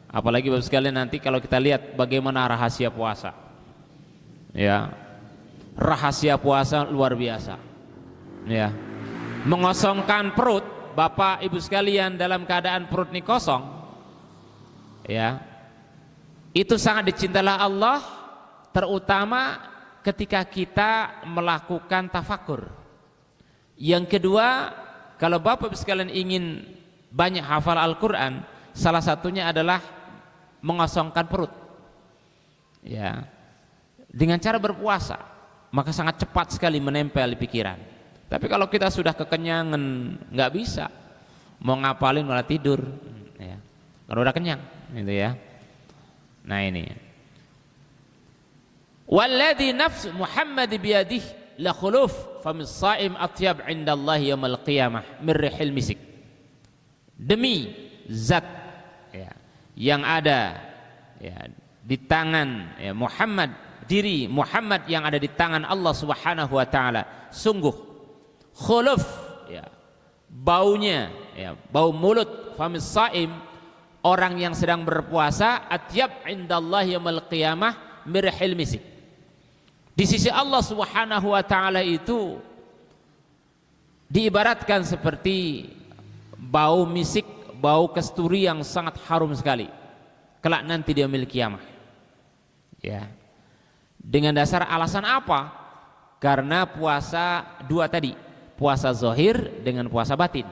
Speaker 2: Apalagi Bapak sekalian nanti kalau kita lihat bagaimana rahasia puasa. Ya. Rahasia puasa luar biasa. Ya. Mengosongkan perut, Bapak Ibu sekalian, dalam keadaan perut ini kosong. Ya. Itu sangat dicintai Allah, terutama ketika kita melakukan tafakur. Yang kedua, kalau Bapak sekalian ingin banyak hafal Al-Quran, salah satunya adalah mengosongkan perut. Ya, dengan cara berpuasa, maka sangat cepat sekali menempel di pikiran. Tapi kalau kita sudah kekenyangan, nggak bisa, mau ngapalin malah tidur. Ya. kalau udah kenyang gitu ya. Nah ini, walladzi nafsu Muhammad biyadihi la khuluf famis shaim atyab indallahi yaumil qiyamah min rihil misik. Demi zat ya, yang ada ya, di tangan ya, Muhammad, diri Muhammad yang ada di tangan Allah Subhanahu wa taala, sungguh khuluf ya, baunya ya, bau mulut famis shaim, orang yang sedang berpuasa, atyab indallahi yaumil qiyamah mirhil misik. Di sisi Allah Subhanahu wa taala itu diibaratkan seperti bau misik, bau kasturi yang sangat harum sekali kelak nanti di yaumil qiyamah. Ya. Dengan dasar alasan apa? Karena puasa dua tadi, puasa zahir dengan puasa batin.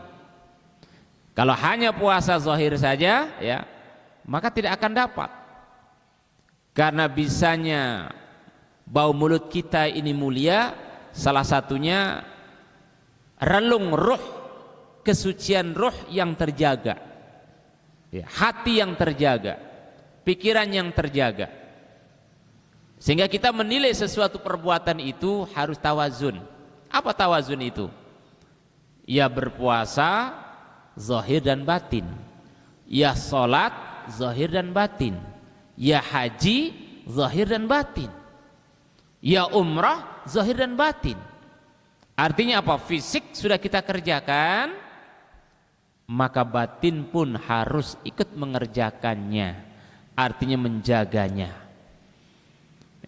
Speaker 2: Kalau hanya puasa zahir saja ya, maka tidak akan dapat. Karena bisanya bau mulut kita ini mulia, salah satunya relung ruh, kesucian ruh yang terjaga ya, hati yang terjaga, pikiran yang terjaga, sehingga kita menilai sesuatu perbuatan itu harus tawazun. Apa tawazun itu? Ya berpuasa zahir dan batin, ya sholat zahir dan batin, ya haji zahir dan batin, ya umrah zahir dan batin. Artinya apa? Fisik sudah kita kerjakan, maka batin pun harus ikut mengerjakannya, artinya menjaganya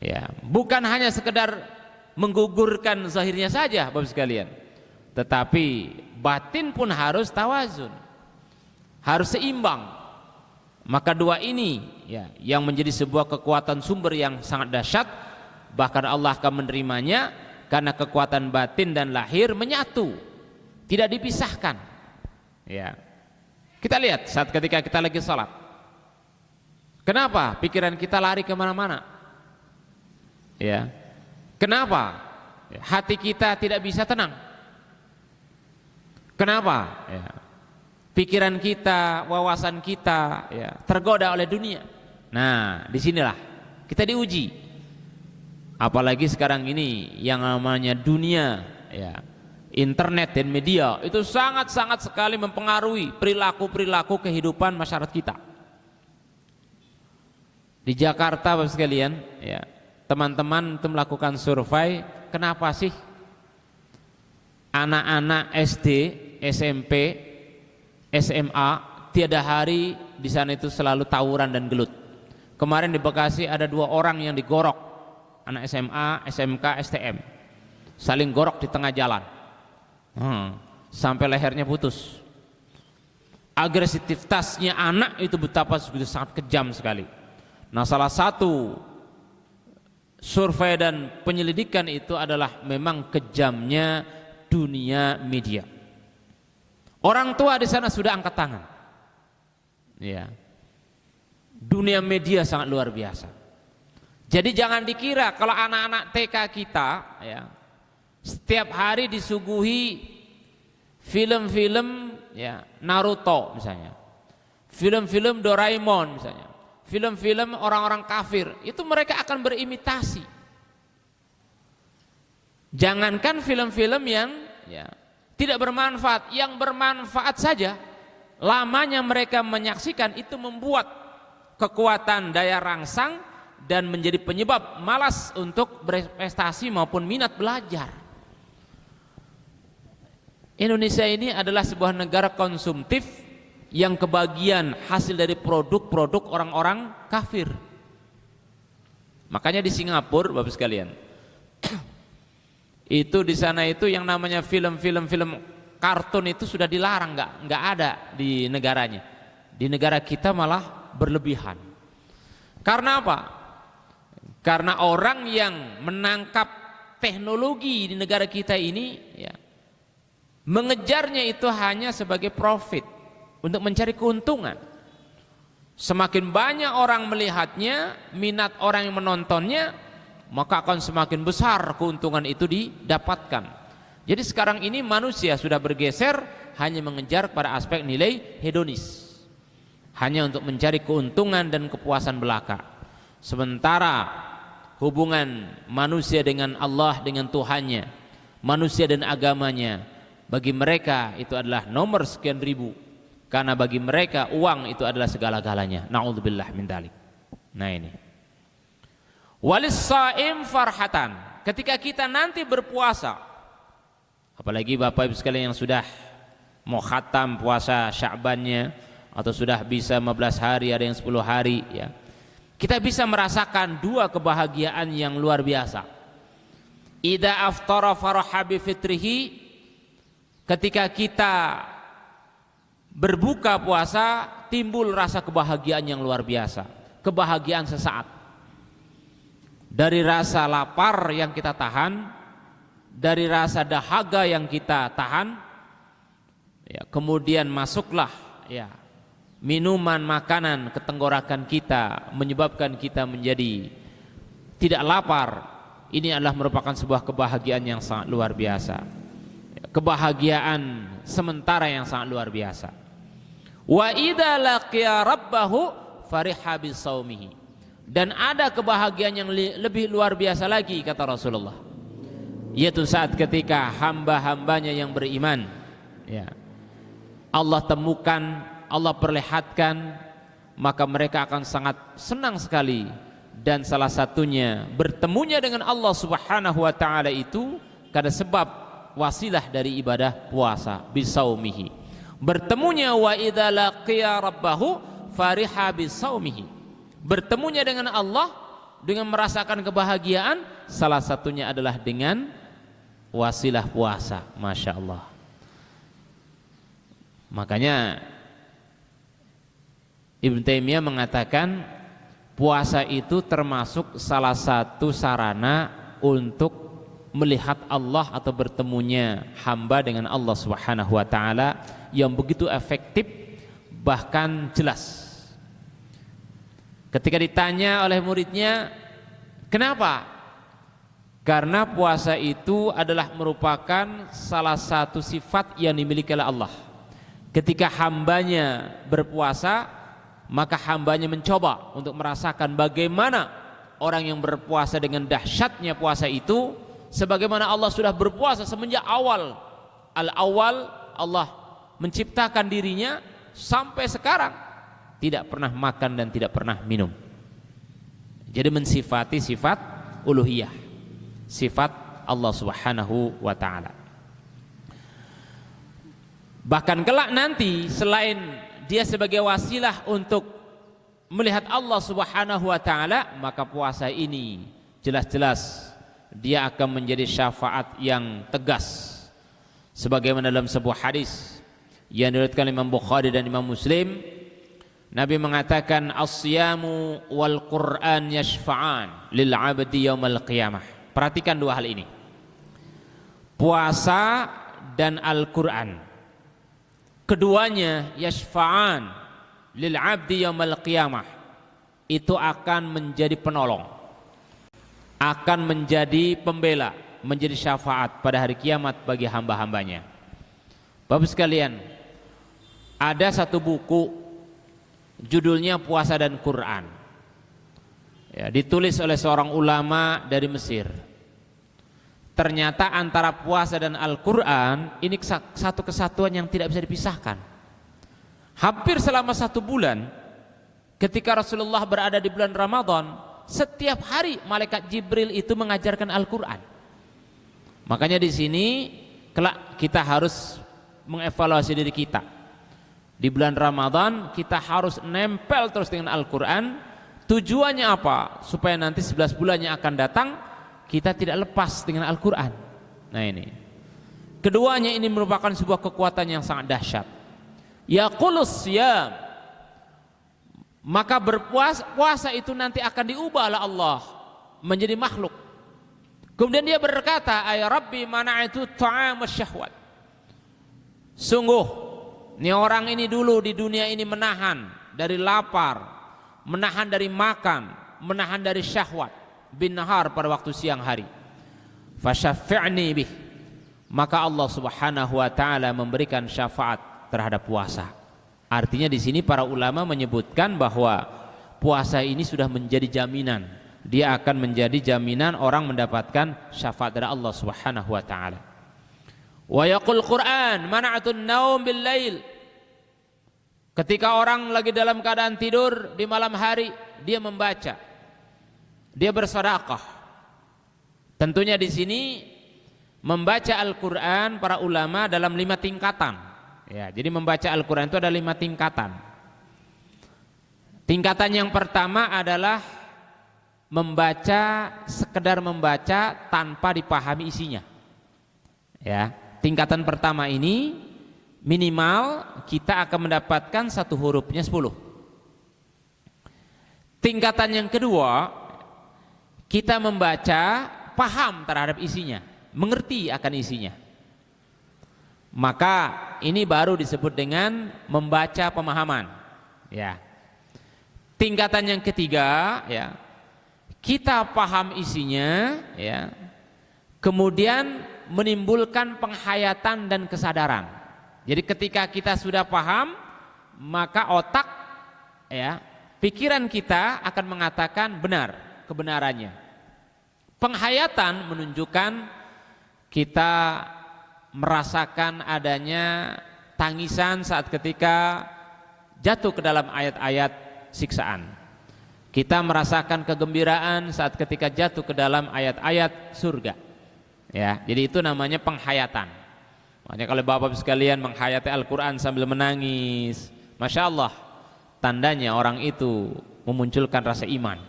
Speaker 2: ya, bukan hanya sekedar menggugurkan zahirnya saja Bapak sekalian, tetapi batin pun harus tawazun, harus seimbang. Maka dua ini ya, yang menjadi sebuah kekuatan sumber yang sangat dahsyat, bahkan Allah akan menerimanya karena kekuatan batin dan lahir menyatu, tidak dipisahkan ya. Kita lihat saat ketika kita lagi sholat, kenapa pikiran kita lari kemana-mana ya, kenapa hati kita tidak bisa tenang, kenapa ya, pikiran kita, wawasan kita ya, tergoda oleh dunia. Nah disinilah kita diuji. Apalagi sekarang ini yang namanya dunia ya, internet dan media itu sangat-sangat sekali mempengaruhi perilaku-perilaku kehidupan masyarakat kita. Di Jakarta Bapak sekalian ya, teman-teman itu melakukan survei, kenapa sih anak-anak SD, SMP, SMA tiada hari di sana itu selalu tawuran dan gelut. Kemarin di Bekasi ada 2 orang yang digorok, anak SMA, SMK, STM, saling gorok di tengah jalan sampai lehernya putus. Agresivitasnya anak itu betapa begitu sangat kejam sekali. Nah salah satu survei dan penyelidikan itu adalah memang kejamnya dunia media. Orang tua di sana sudah angkat tangan ya, dunia media sangat luar biasa. Jadi jangan dikira kalau anak-anak TK kita ya, setiap hari disuguhi film-film ya, Naruto misalnya, film-film Doraemon misalnya, film-film orang-orang kafir, itu mereka akan berimitasi. Jangankan film-film yang ya, tidak bermanfaat, yang bermanfaat saja lamanya mereka menyaksikan itu membuat kekuatan daya rangsang dan menjadi penyebab malas untuk berprestasi maupun minat belajar. Indonesia ini adalah sebuah negara konsumtif yang kebagian hasil dari produk-produk orang-orang kafir. Makanya di Singapura Bapak sekalian, itu di sana itu yang namanya film-film kartun itu sudah dilarang, nggak ada di negaranya. Di negara kita malah berlebihan. Karena apa? Karena orang yang menangkap teknologi di negara kita ini ya, mengejarnya itu hanya sebagai profit, untuk mencari keuntungan. Semakin banyak orang melihatnya, minat orang yang menontonnya, maka akan semakin besar keuntungan itu didapatkan. Jadi sekarang ini manusia sudah bergeser hanya mengejar pada aspek nilai hedonis. hanya untuk mencari keuntungan dan kepuasan belaka. Sementara hubungan manusia dengan Allah, dengan Tuhannya, manusia dan agamanya, bagi mereka itu adalah nomor sekian ribu, karena bagi mereka uang itu adalah segala-galanya. Na'udzubillah min dzalik. Nah ini. Walis shaim farhatan. Ketika kita nanti berpuasa, apalagi Bapak Ibu sekalian yang sudah mau khatam puasa Sya'bannya, atau sudah bisa 15 hari, ada yang 10 hari ya, kita bisa merasakan dua kebahagiaan yang luar biasa. Idza aftara faraha bi fitrihi, ketika kita berbuka puasa timbul rasa kebahagiaan yang luar biasa, kebahagiaan sesaat. Dari rasa lapar yang kita tahan, dari rasa dahaga yang kita tahan, ya, kemudian masuklah ya minuman, makanan ke tenggorokan kita, menyebabkan kita menjadi tidak lapar. Ini adalah merupakan sebuah kebahagiaan yang sangat luar biasa, kebahagiaan sementara yang sangat luar biasa. Wa idza laqiya rabbahu fariha bisaumihi. Dan ada kebahagiaan yang lebih luar biasa lagi, kata Rasulullah, yaitu saat ketika hamba-hambanya yang beriman ya, Allah temukan, Allah perlihatkan, maka mereka akan sangat senang sekali. Dan salah satunya bertemunya dengan Allah Subhanahu wa ta'ala itu karena sebab wasilah dari ibadah puasa, bisaumihi. Bertemunya wa idza laqiya rabbahu fariha bisaumihi. Bertemunya dengan Allah dengan merasakan kebahagiaan, salah satunya adalah dengan wasilah puasa. Masya Allah. Makanya Ibnu Taimiyah mengatakan puasa itu termasuk salah satu sarana untuk melihat Allah atau bertemunya hamba dengan Allah Subhanahu wa ta'ala yang begitu efektif, bahkan jelas. Ketika ditanya oleh muridnya, kenapa? Karena puasa itu adalah merupakan salah satu sifat yang dimiliki oleh Allah. Ketika hambanya berpuasa, maka hambanya mencoba untuk merasakan bagaimana orang yang berpuasa dengan dahsyatnya puasa itu, sebagaimana Allah sudah berpuasa semenjak awal. Al-awal Allah menciptakan dirinya sampai sekarang tidak pernah makan dan tidak pernah minum. Jadi mensifati sifat uluhiyah, sifat Allah Subhanahu wa ta'ala. Bahkan kelak nanti, selain dia sebagai wasilah untuk melihat Allah Subhanahu wa ta'ala, maka puasa ini jelas-jelas dia akan menjadi syafaat yang tegas. Sebagaimana dalam sebuah hadis yang diriwayatkan Imam Bukhari dan Imam Muslim, Nabi mengatakan as-siyamu wal Qur'an yashfa'an lil 'abdi yaumal qiyamah. Perhatikan dua hal ini. Puasa dan Al-Qur'an. Keduanya yashfa'an lil 'abdi yaumal qiyamah. Itu akan menjadi penolong, akan menjadi pembela, menjadi syafaat pada hari kiamat bagi hamba-hambanya. Bapak sekalian, ada satu buku judulnya Puasa dan Quran ya, ditulis oleh seorang ulama dari Mesir. Ternyata antara puasa dan Al-Quran ini satu kesatuan yang tidak bisa dipisahkan. Hampir selama 1 bulan ketika Rasulullah berada di bulan Ramadan, setiap hari malaikat Jibril itu mengajarkan Al-Quran. Makanya di sini kelak kita harus mengevaluasi diri kita. Di bulan Ramadan kita harus nempel terus dengan Al-Quran. Tujuannya apa? Supaya nanti 11 bulan yang akan datang kita tidak lepas dengan Al-Quran. Nah ini, keduanya ini merupakan sebuah kekuatan yang sangat dahsyat. Yaqulus siyam, maka puasa itu nanti akan diubah oleh Allah menjadi makhluk. Kemudian dia berkata, ay Rabbi mana'itu ta'am syahwat. Sungguh ini orang ini dulu di dunia ini menahan dari lapar, menahan dari makan, menahan dari syahwat bin nahar pada waktu siang hari. Fasyafi'ni bih. Maka Allah Subhanahu wa ta'ala memberikan syafaat terhadap puasa. Artinya di sini para ulama menyebutkan bahwa puasa ini sudah menjadi jaminan. Dia akan menjadi jaminan orang mendapatkan syafaat dari Allah Subhanahu wa taala. Wa yaqul Qur'an mana'atun naum bil lail. Ketika orang lagi dalam keadaan tidur di malam hari, dia membaca, dia bersedekah. Tentunya di sini membaca Al-Quran para ulama dalam 5 tingkatan. Ya, jadi membaca Al-Quran itu ada 5 tingkatan. Tingkatan yang pertama adalah membaca, sekedar membaca tanpa dipahami isinya. Ya, tingkatan pertama ini minimal kita akan mendapatkan 1 hurufnya 10. Tingkatan yang kedua, kita membaca paham terhadap isinya, mengerti akan isinya. Maka ini baru disebut dengan membaca pemahaman. Ya. Tingkatan yang ketiga, ya, kita paham isinya, ya, kemudian menimbulkan penghayatan dan kesadaran. Jadi ketika kita sudah paham, maka otak, ya, pikiran kita akan mengatakan benar kebenarannya. Penghayatan menunjukkan kita merasakan adanya tangisan saat ketika jatuh ke dalam ayat-ayat siksaan. Kita merasakan kegembiraan saat ketika jatuh ke dalam ayat-ayat surga. Ya, jadi itu namanya penghayatan. Makanya kalau Bapak sekalian menghayati Al-Quran sambil menangis, Masya Allah, tandanya orang itu memunculkan rasa iman.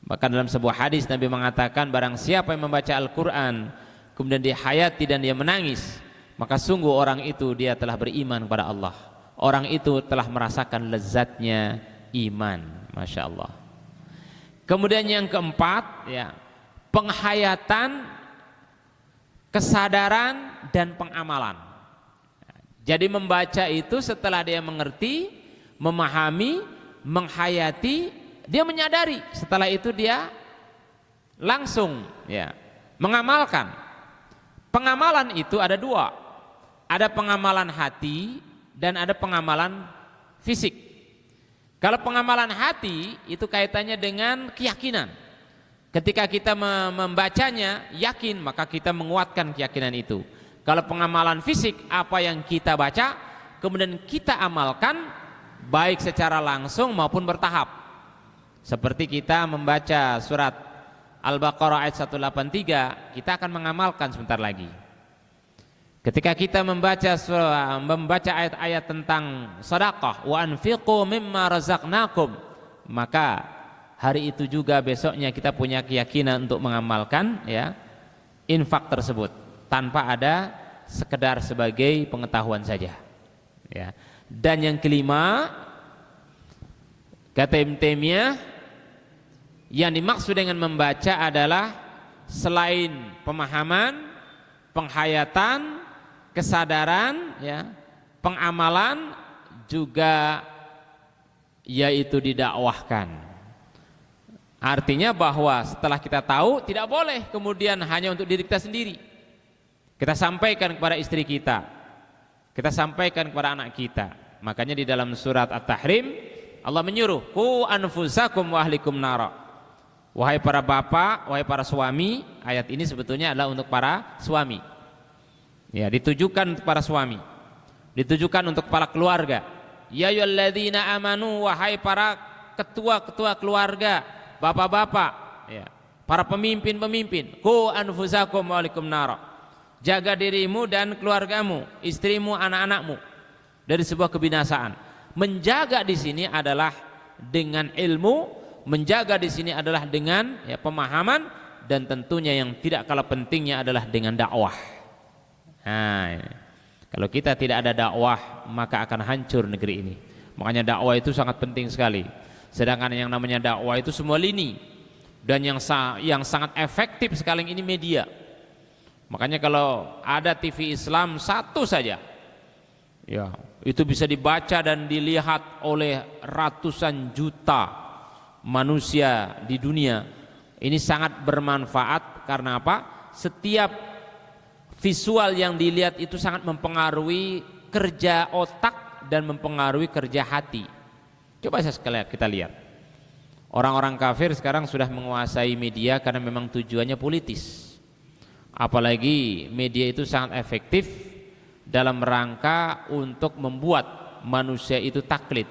Speaker 2: Bahkan dalam sebuah hadis Nabi mengatakan, barang siapa yang membaca Al-Quran kemudian dia hayati dan dia menangis, maka sungguh orang itu dia telah beriman kepada Allah. Orang itu telah merasakan lezatnya iman. Masya Allah. Kemudian yang keempat, ya, penghayatan, kesadaran dan pengamalan. Jadi membaca itu setelah dia mengerti, memahami, menghayati, dia menyadari. Setelah itu dia langsung, ya, mengamalkan. Pengamalan itu ada 2. Ada pengamalan hati dan ada pengamalan fisik. Kalau pengamalan hati itu kaitannya dengan keyakinan. Ketika kita membacanya yakin, maka kita menguatkan keyakinan itu. Kalau pengamalan fisik, apa yang kita baca kemudian kita amalkan baik secara langsung maupun bertahap. Seperti kita membaca surat Al-Baqarah ayat 183, kita akan mengamalkan sebentar lagi. Ketika kita membaca ayat-ayat tentang sedekah, wa anfiqu mimma razaqnakum, maka hari itu juga besoknya kita punya keyakinan untuk mengamalkan, ya, infak tersebut tanpa ada sekedar sebagai pengetahuan saja. Ya. Dan yang kelima, kata Ibnu Taimiyah, yang dimaksud dengan membaca adalah selain pemahaman, penghayatan, kesadaran, ya, pengamalan juga yaitu didakwahkan. Artinya bahwa setelah kita tahu, tidak boleh kemudian hanya untuk diri kita sendiri. Kita sampaikan kepada istri kita, kita sampaikan kepada anak kita. Makanya di dalam surat At-Tahrim Allah menyuruh, qu anfusakum wa ahlikum nara. Wahai para bapak, wahai para suami. Ayat ini sebetulnya adalah untuk para suami. Ya, ditujukan untuk para suami, ditujukan untuk para keluarga. Ya ayyuhalladzina amanu, wahai para ketua-ketua keluarga, bapak-bapak, ya, para pemimpin-pemimpin, qu anfusakum wa ahlikum nara. Jaga dirimu dan keluargamu, istrimu, anak-anakmu dari sebuah kebinasaan. Menjaga di sini adalah dengan ilmu, menjaga di sini adalah dengan, ya, pemahaman, dan tentunya yang tidak kalah pentingnya adalah dengan dakwah. Nah, kalau kita tidak ada dakwah, maka akan hancur negeri ini. Makanya dakwah itu sangat penting sekali. Sedangkan yang namanya dakwah itu semua lini, dan yang sangat efektif sekali ini media. Makanya kalau ada TV Islam satu saja, ya, itu bisa dibaca dan dilihat oleh ratusan juta manusia di dunia. Ini sangat bermanfaat karena apa? Setiap visual yang dilihat itu sangat mempengaruhi kerja otak dan mempengaruhi kerja hati. Coba sekali kita lihat. Orang-orang kafir sekarang sudah menguasai media karena memang tujuannya politis. Apalagi media itu sangat efektif dalam rangka untuk membuat manusia itu taklid.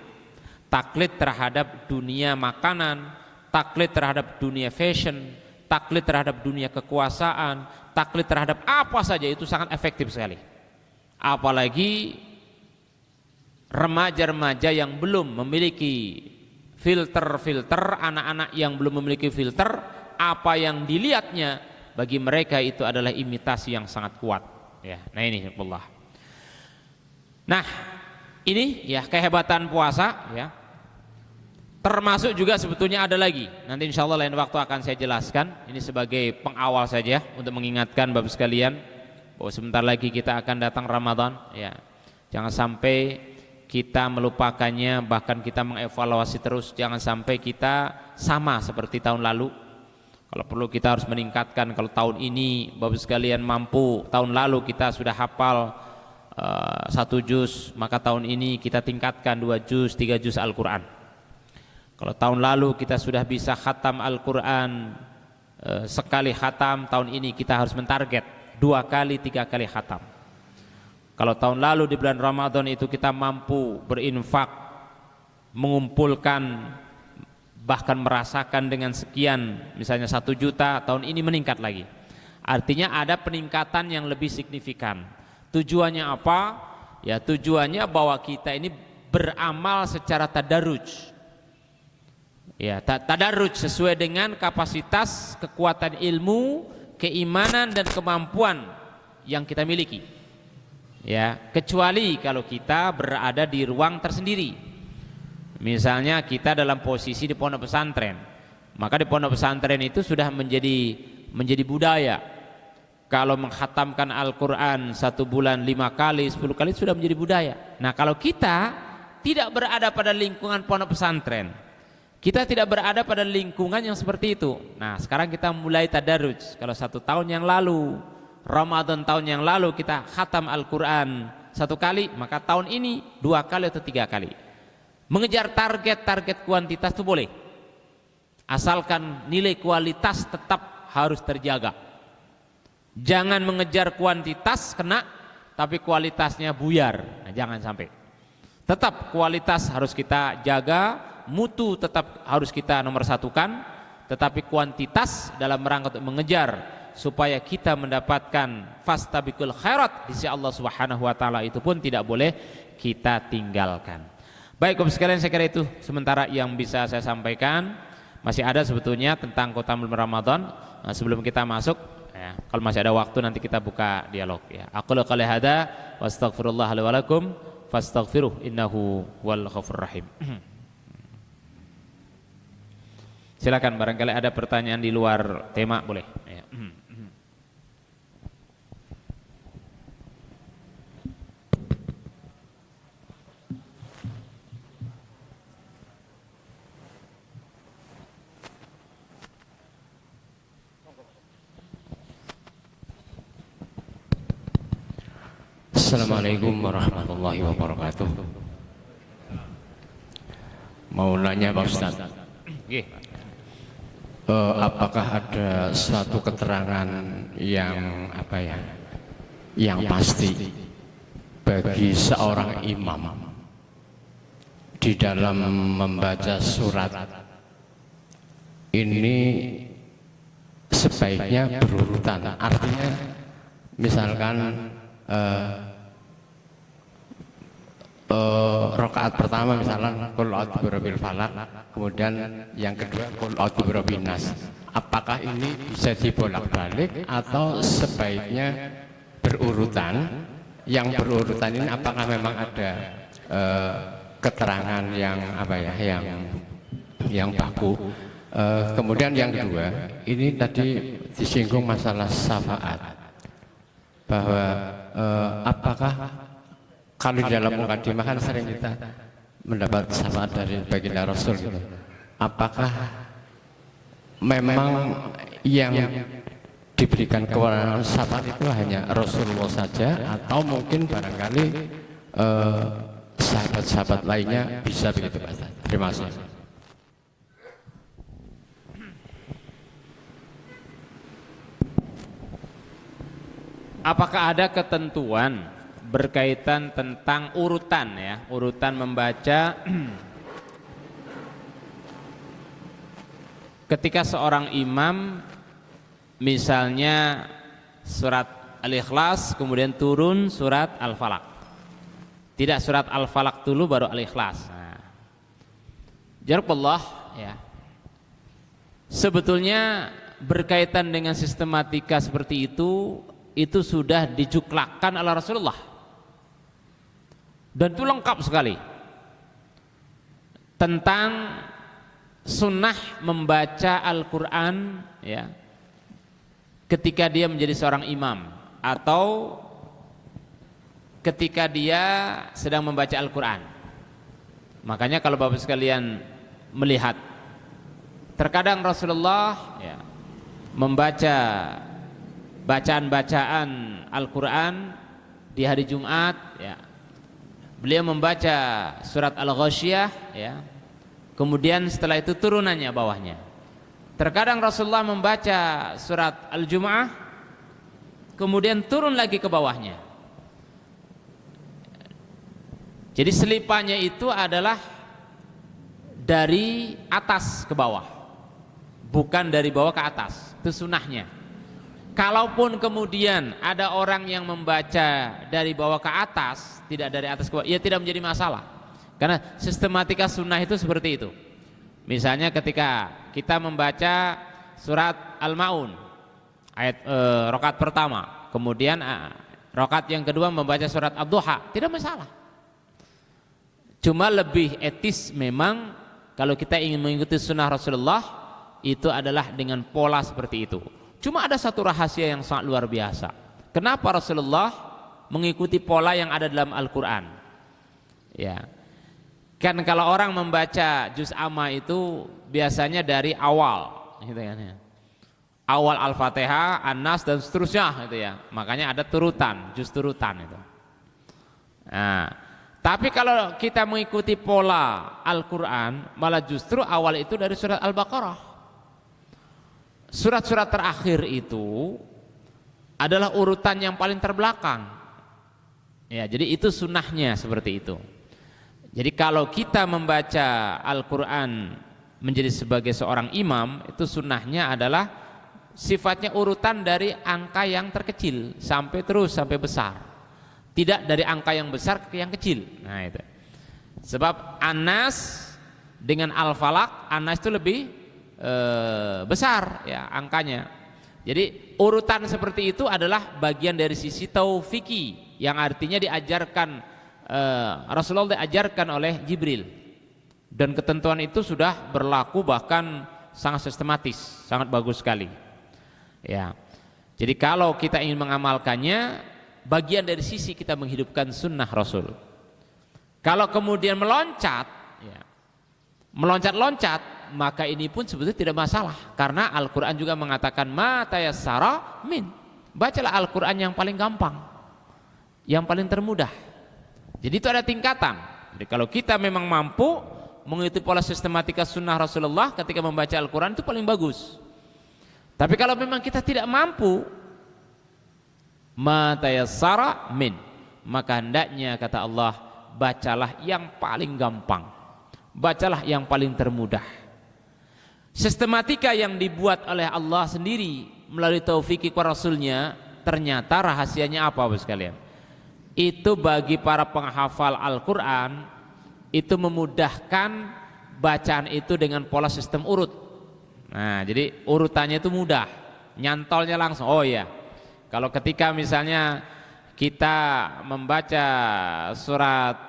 Speaker 2: Taklid terhadap dunia makanan, taklid terhadap dunia fashion, taklid terhadap dunia kekuasaan, taklid terhadap apa saja, itu sangat efektif sekali. Apalagi remaja-remaja yang belum memiliki filter, anak-anak yang belum memiliki filter, apa yang dilihatnya bagi mereka itu adalah imitasi yang sangat kuat. Ya, nah ini Allah. Nah, ini ya kehebatan puasa ya. Termasuk juga sebetulnya ada lagi. Nanti insya Allah lain waktu akan saya jelaskan. Ini sebagai pengawal saja untuk mengingatkan Bapak sekalian bahwa sebentar lagi kita akan datang Ramadan. Ya, jangan sampai kita melupakannya, bahkan kita mengevaluasi terus. Jangan sampai kita sama seperti tahun lalu. Kalau perlu kita harus meningkatkan. Kalau tahun ini Bapak sekalian mampu, tahun lalu kita sudah hafal 1 juz, maka tahun ini kita tingkatkan 2 juz, 3 juz Al-Quran. Kalau tahun lalu kita sudah bisa khatam Al-Quran sekali khatam, tahun ini kita harus mentarget 2 kali, 3 kali khatam. Kalau tahun lalu di bulan Ramadan itu kita mampu berinfak, mengumpulkan, bahkan merasakan dengan sekian, misalnya 1 juta, tahun ini meningkat lagi. Artinya ada peningkatan yang lebih signifikan. Tujuannya apa? Ya tujuannya bahwa kita ini beramal secara tadarruj. Ya, tadarruj sesuai dengan kapasitas, kekuatan ilmu, keimanan dan kemampuan yang kita miliki. Ya, kecuali kalau kita berada di ruang tersendiri. Misalnya kita dalam posisi di pondok pesantren, maka di pondok pesantren itu sudah menjadi budaya. Kalau menghatamkan Al-Quran 1 bulan 5 kali, 10 kali sudah menjadi budaya. Nah, kalau kita tidak berada pada lingkungan pondok pesantren, kita tidak berada pada lingkungan yang seperti itu. Nah, sekarang kita mulai tadarruj. Kalau 1 tahun yang lalu, Ramadan tahun yang lalu kita khatam Al-Quran 1 kali, maka tahun ini 2 kali atau 3 kali. Mengejar target kuantitas itu boleh, asalkan nilai kualitas tetap harus terjaga. Jangan mengejar kuantitas kena, tapi kualitasnya buyar. Nah, jangan sampai. Tetap kualitas harus kita jaga, mutu tetap harus kita nomor satukan, tetapi kuantitas dalam rangka untuk mengejar supaya kita mendapatkan fastabiqul khairat di sisi Allah Subhanahu wa taala, itu pun tidak boleh kita tinggalkan. Baik Bapak sekalian, saya kira itu sementara yang bisa saya sampaikan. Masih ada sebetulnya tentang kota bulan Ramadan. Nah, sebelum kita masuk ya, kalau masih ada waktu nanti kita buka dialog ya. Aqulu qouli hadza wa astaghfirullah li wa lakum fastaghfiruh innahu wal ghafurur rahim. Silakan, barangkali ada pertanyaan di luar tema boleh ya.
Speaker 3: Assalamualaikum warahmatullahi wabarakatuh. Mau nanya Pak Ustaz, apakah ada suatu keterangan yang yang pasti bagi seorang imam di dalam membaca surat ini sebaiknya berurutan? Artinya misalkan rakaat pertama misalnya qul a'udzu birabbil falaq, kemudian yang kedua qul a'udzu birabbin nas. Apakah ini bisa dibolak-balik atau sebaiknya berurutan? Yang berurutan ini apakah memang ada keterangan yang yang baku? Kemudian yang kedua, ini tadi disinggung masalah syafaat, bahwa apakah kalau di dalam mukadimah kan sering kita mendapat syafaat dari baginda Rasul gitu. Apakah memang yang diberikan kewenangan syafaat itu hanya Rasulullah saja, atau mungkin barangkali sahabat-sahabat lainnya bisa begitu Pak Ustaz. Terima kasih.
Speaker 2: Apakah ada ketentuan berkaitan tentang urutan ya, urutan membaca ketika seorang imam misalnya surat Al-Ikhlas kemudian turun surat Al-Falaq. Tidak surat Al-Falaq dulu baru Al-Ikhlas. Nah, Jazakallah ya. Sebetulnya berkaitan dengan sistematika seperti itu sudah dijuklakkan oleh Rasulullah. Dan itu lengkap sekali tentang sunnah membaca Al-Quran ya, ketika dia menjadi seorang imam atau ketika dia sedang membaca Al-Quran. Makanya kalau Bapak sekalian melihat, terkadang Rasulullah ya, membaca bacaan-bacaan Al-Quran di hari Jumat ya, beliau membaca surat Al-Ghasyiyah ya, kemudian setelah itu turunannya bawahnya. Terkadang Rasulullah membaca surat Al-Jum'ah kemudian turun lagi ke bawahnya. Jadi selipannya itu adalah dari atas ke bawah, bukan dari bawah ke atas. Itu sunnahnya. Kalaupun kemudian ada orang yang membaca dari bawah ke atas, tidak dari atas ke bawah, ya tidak menjadi masalah. Karena sistematika sunnah itu seperti itu. Misalnya ketika kita membaca surat Al-Maun ayat rakaat pertama, kemudian rakaat yang kedua membaca surat Ad-Duha, tidak masalah. Cuma lebih etis memang kalau kita ingin mengikuti sunnah Rasulullah itu adalah dengan pola seperti itu. Cuma ada satu rahasia yang sangat luar biasa. Kenapa Rasulullah mengikuti pola yang ada dalam Al-Quran? Ya, kan kalau orang membaca juz amma itu biasanya dari awal, gitu kan ya. Awal Al-Fatihah, An-Nas dan seterusnya, gitu ya. Makanya ada turutan, juz turutan itu. Nah, tapi kalau kita mengikuti pola Al-Quran, malah justru awal itu dari surat Al-Baqarah. Surat-surat terakhir itu adalah urutan yang paling terbelakang. Ya, jadi itu sunnahnya seperti itu. Jadi kalau kita membaca Al-Quran menjadi sebagai seorang imam, itu sunnahnya adalah sifatnya urutan dari angka yang terkecil sampai terus sampai besar. Tidak dari angka yang besar ke yang kecil. Nah itu. Sebab An-Nas dengan Al-Falaq, An-Nas itu lebih besar ya angkanya. Jadi urutan seperti itu adalah bagian dari sisi taufiki yang artinya diajarkan Rasulullah diajarkan oleh Jibril, dan ketentuan itu sudah berlaku bahkan sangat sistematis, sangat bagus sekali ya. Jadi kalau kita ingin mengamalkannya, bagian dari sisi kita menghidupkan sunnah Rasul. Kalau kemudian meloncat ya, meloncat-loncat, maka ini pun sebetulnya tidak masalah, karena Al-Quran juga mengatakan ma tayassara min, bacalah Al-Quran yang paling gampang, yang paling termudah. Jadi itu ada tingkatan. Jadi kalau kita memang mampu mengikuti pola sistematika sunnah Rasulullah ketika membaca Al-Quran, itu paling bagus. Tapi kalau memang kita tidak mampu, ma tayassara min, maka hendaknya kata Allah, bacalah yang paling gampang, bacalah yang paling termudah. Sistematika yang dibuat oleh Allah sendiri melalui taufiki para Rasulnya, ternyata rahasianya apa Bapak sekalian? Itu bagi para penghafal Al-Quran, itu memudahkan bacaan itu dengan pola sistem urut. Nah, jadi urutannya itu mudah, nyantolnya langsung. Oh ya, kalau ketika misalnya kita membaca surat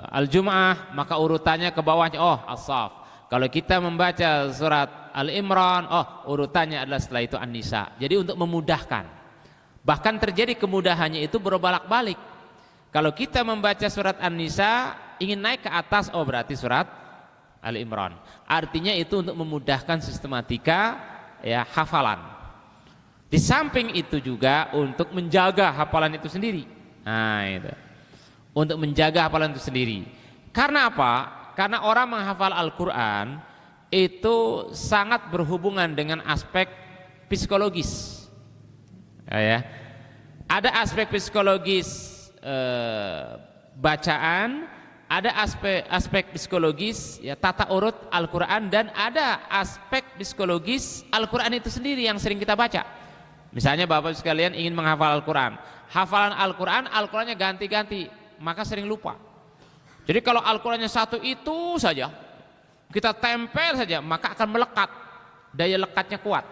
Speaker 2: Al-Jum'ah, maka urutannya ke bawahnya, oh As-Saff. Kalau kita membaca surat Al-Imran, oh urutannya adalah setelah itu An-Nisa. Jadi untuk memudahkan, bahkan terjadi kemudahannya itu berbolak-balik. Kalau kita membaca surat An-Nisa ingin naik ke atas, oh berarti surat Al-Imran. Artinya itu untuk memudahkan sistematika ya hafalan. Di samping itu juga untuk menjaga hafalan itu sendiri. Nah itu. untuk menjaga hafalan itu sendiri. Karena apa? Karena orang menghafal Al-Quran itu sangat berhubungan dengan aspek psikologis. Ya. Ada aspek psikologis bacaan, ada aspek psikologis ya tata urut Al-Quran, dan ada aspek psikologis Al-Quran itu sendiri yang sering kita baca. Misalnya Bapak sekalian ingin menghafal Al-Quran, hafalan Al-Quran, Al-Qurannya ganti-ganti, maka sering lupa. Jadi kalau Al-Qurannya satu itu saja, kita tempel saja, maka akan melekat, daya lekatnya kuat.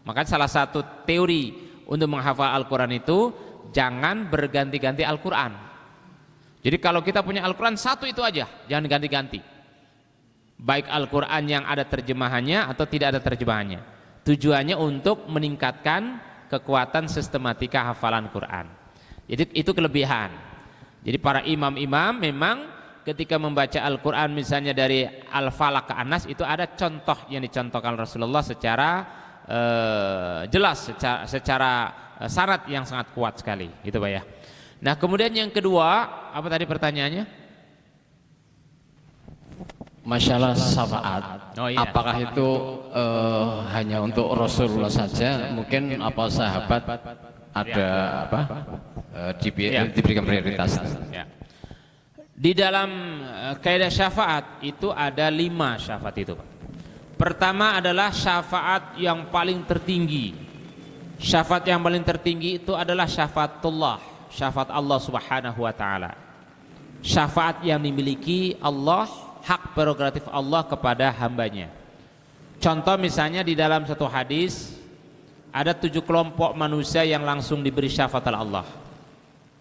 Speaker 2: Maka salah satu teori untuk menghafal Al-Quran itu, jangan berganti-ganti Al-Quran. Jadi kalau kita punya Al-Quran satu itu aja, jangan ganti-ganti. Baik Al-Quran yang ada terjemahannya atau tidak ada terjemahannya. Tujuannya untuk meningkatkan kekuatan sistematika hafalan Quran. Jadi itu kelebihan. Jadi para imam-imam memang ketika membaca Al-Quran misalnya dari Al-Falaq ke An-Nas, itu ada contoh yang dicontohkan Rasulullah secara jelas, secara syarat yang sangat kuat sekali, gitu Pak ya. Nah kemudian yang kedua, apa tadi pertanyaannya?
Speaker 3: Masalah syafaat.
Speaker 2: Oh, iya.
Speaker 3: Apakah itu hanya untuk Rasulullah saja? Mungkin apa sahabat ada apa diberikan prioritas?
Speaker 2: Ya. Di dalam kaidah syafaat itu ada 5 syafaat itu, Pak. Pertama adalah syafaat yang paling tertinggi. Syafaat yang paling tertinggi itu adalah syafaatullah, syafaat Allah Subhanahu wa taala. Syafaat yang dimiliki Allah, hak prerogatif Allah kepada hambanya. Contoh misalnya di dalam satu hadis ada 7 kelompok manusia yang langsung diberi syafaat oleh Allah.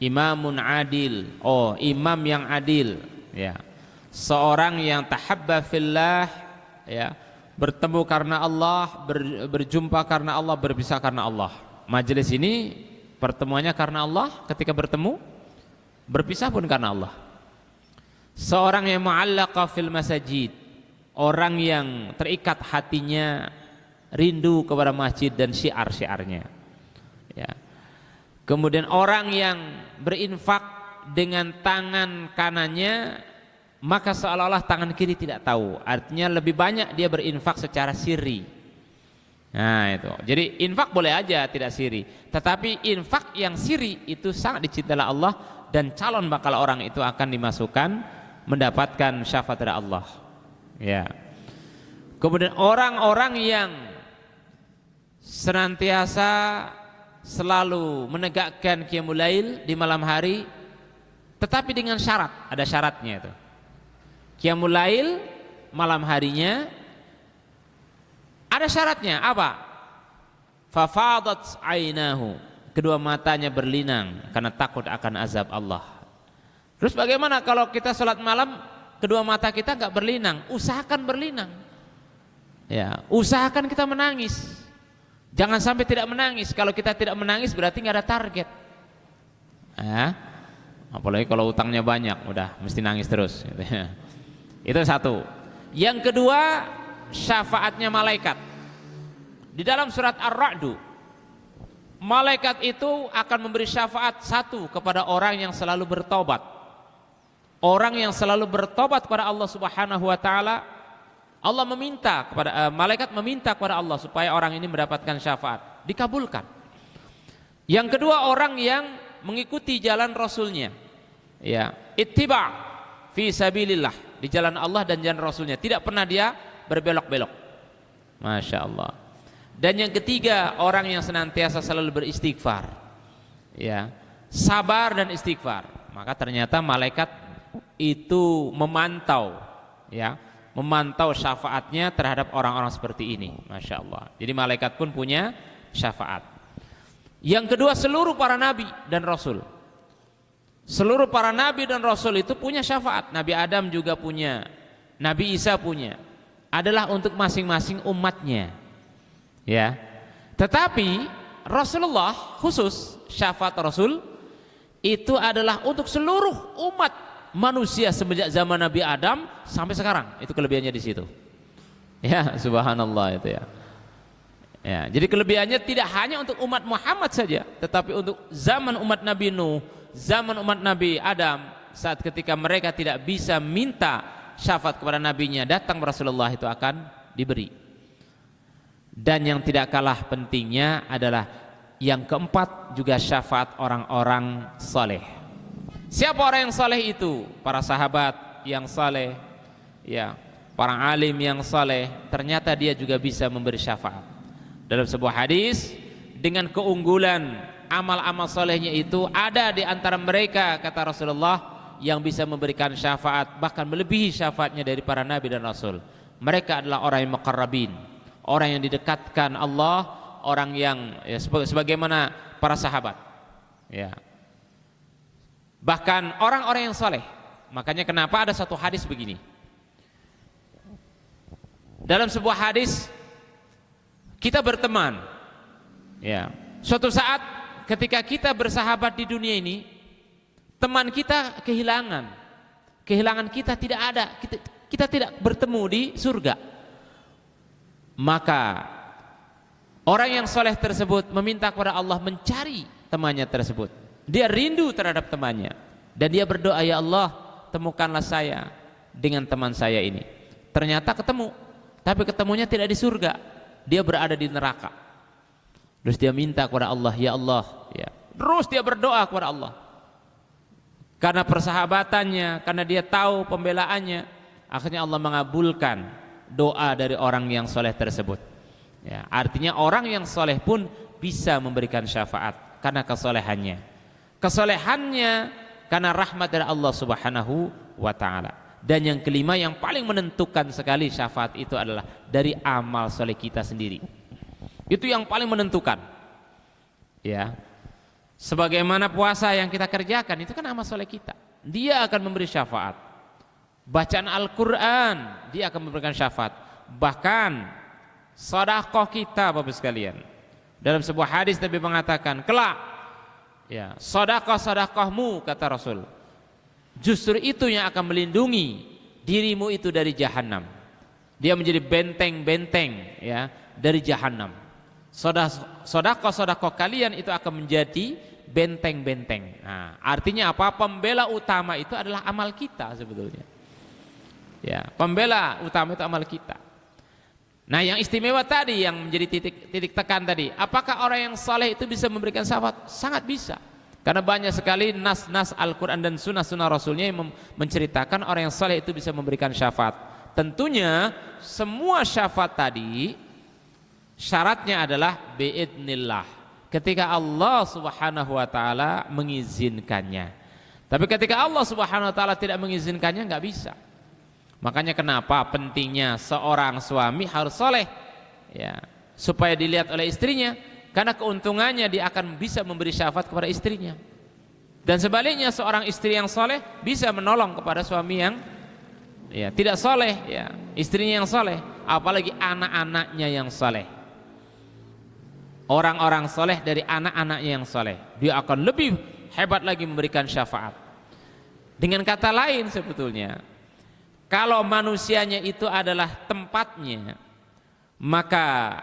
Speaker 2: Imamun adil, imam yang adil, ya. Seorang yang tahabba fillah, ya, bertemu karena Allah, berjumpa karena Allah, berpisah karena Allah. Majelis ini pertemuannya karena Allah ketika bertemu, berpisah pun karena Allah. Seorang yang mu'allaqa fil masajid, orang yang terikat hatinya rindu kepada masjid dan syiar-syiarnya, ya. Kemudian orang yang berinfak dengan tangan kanannya, maka seolah-olah tangan kiri tidak tahu. Artinya lebih banyak dia berinfak secara sirri. Nah itu. Jadi infak boleh aja tidak sirri, tetapi infak yang sirri itu sangat dicintai Allah, dan calon bakal orang itu akan dimasukkan mendapatkan syafaat dari Allah. Ya. Kemudian orang-orang yang senantiasa selalu menegakkan qiyamul lail di malam hari, tetapi dengan syarat, ada syaratnya itu. Qiyamul lail malam harinya ada syaratnya, apa? Fafadat ainahu, kedua matanya berlinang karena takut akan azab Allah. Terus bagaimana kalau kita sholat malam kedua mata kita nggak berlinang? Usahakan berlinang, ya, usahakan kita menangis. Jangan sampai tidak menangis. Kalau kita tidak menangis berarti nggak ada target. Apalagi kalau utangnya banyak, udah mesti nangis terus. Itu satu. Yang kedua, syafaatnya malaikat. Di dalam surat Ar-Ra'du, malaikat itu akan memberi syafaat satu kepada orang yang selalu bertobat. Orang yang selalu bertobat kepada Allah Subhanahu wa taala, Allah meminta kepada malaikat meminta kepada Allah supaya orang ini mendapatkan syafaat, dikabulkan. Yang kedua, orang yang mengikuti jalan Rasulnya, ya, ittiba fi sabilillah, di jalan Allah dan jalan Rasulnya, tidak pernah dia berbelok-belok. Masya Allah. Dan yang ketiga, orang yang senantiasa selalu beristighfar, ya, sabar dan istighfar. Maka ternyata malaikat itu memantau, ya, memantau syafaatnya terhadap orang-orang seperti ini. Masya Allah. Jadi malaikat pun punya syafaat. Yang kedua, seluruh para nabi dan rasul, seluruh para nabi dan rasul itu punya syafaat. Nabi Adam juga punya, Nabi Isa punya, adalah untuk masing-masing umatnya, ya. Tetapi Rasulullah khusus, syafaat Rasul itu adalah untuk seluruh umat manusia semenjak zaman Nabi Adam sampai sekarang. Itu kelebihannya di situ. Ya, subhanallah itu ya. Ya, jadi kelebihannya tidak hanya untuk umat Muhammad saja, tetapi untuk zaman umat Nabi Nuh, zaman umat Nabi Adam, saat ketika mereka tidak bisa minta syafaat kepada nabinya, datang Rasulullah itu akan diberi. Dan yang tidak kalah pentingnya adalah yang keempat juga syafaat orang-orang saleh. Siapa orang yang saleh itu? Para sahabat yang saleh, ya, para alim yang saleh, ternyata dia juga bisa memberi syafaat. Dalam sebuah hadis, dengan keunggulan amal-amal solehnya itu, ada di antara mereka, kata Rasulullah, yang bisa memberikan syafaat, bahkan melebihi syafaatnya dari para nabi dan rasul. Mereka adalah orang yang muqarrabin, orang yang didekatkan Allah, orang yang ya, sebagaimana para sahabat, ya. Bahkan orang-orang yang soleh. Makanya kenapa ada satu hadis begini. Dalam sebuah hadis, kita berteman, ya. Suatu saat ketika kita bersahabat di dunia ini, teman kita kehilangan kita tidak ada, kita tidak bertemu di surga. Maka orang yang soleh tersebut meminta kepada Allah mencari temannya tersebut. Dia rindu terhadap temannya dan dia berdoa, ya Allah, temukanlah saya dengan teman saya ini. Ternyata ketemu, tapi ketemunya tidak di surga, dia berada di neraka. Terus dia minta kepada Allah, ya Allah, ya. Terus dia berdoa kepada Allah. Karena persahabatannya, karena dia tahu pembelaannya, akhirnya Allah mengabulkan doa dari orang yang soleh tersebut. Ya, artinya orang yang soleh pun bisa memberikan syafaat karena kesolehannya. Kesolehannya karena rahmat dari Allah Subhanahu wa ta'ala. Dan yang kelima yang paling menentukan sekali syafaat itu adalah dari amal soleh kita sendiri. Itu yang paling menentukan, ya. Sebagaimana puasa yang kita kerjakan, itu kan amal soleh kita. Dia akan memberi syafaat. Bacaan Al-Quran, dia akan memberikan syafaat. Bahkan sedekah kita, Bapak sekalian, dalam sebuah hadis Nabi mengatakan, kelak, ya, sedekahmu, kata Rasul, justru itu yang akan melindungi dirimu itu dari jahanam. Dia menjadi benteng-benteng, ya, dari jahanam. Sedekah kalian itu akan menjadi benteng-benteng. Nah, artinya apa? Pembela utama itu adalah amal kita sebetulnya. Ya, pembela utama itu amal kita. Nah, yang istimewa tadi, yang menjadi titik tekan tadi, apakah orang yang saleh itu bisa memberikan syafaat? Sangat bisa. Karena banyak sekali nas-nas Al-Quran dan sunnah-sunnah Rasulnya yang menceritakan orang yang saleh itu bisa memberikan syafaat. Tentunya semua syafaat tadi syaratnya adalah biidnillah, ketika Allah Subhanahu wa ta'ala mengizinkannya. Tapi ketika Allah Subhanahu wa ta'ala tidak mengizinkannya, nggak bisa. Makanya kenapa pentingnya seorang suami harus soleh, ya, supaya dilihat oleh istrinya, karena keuntungannya dia akan bisa memberi syafaat kepada istrinya. Dan sebaliknya seorang istri yang soleh bisa menolong kepada suami yang, ya, tidak soleh, ya, istrinya yang soleh, apalagi anak-anaknya yang soleh. Orang-orang soleh dari anak-anaknya yang soleh, dia akan lebih hebat lagi memberikan syafaat. Dengan kata lain sebetulnya, kalau manusianya itu adalah tempatnya, maka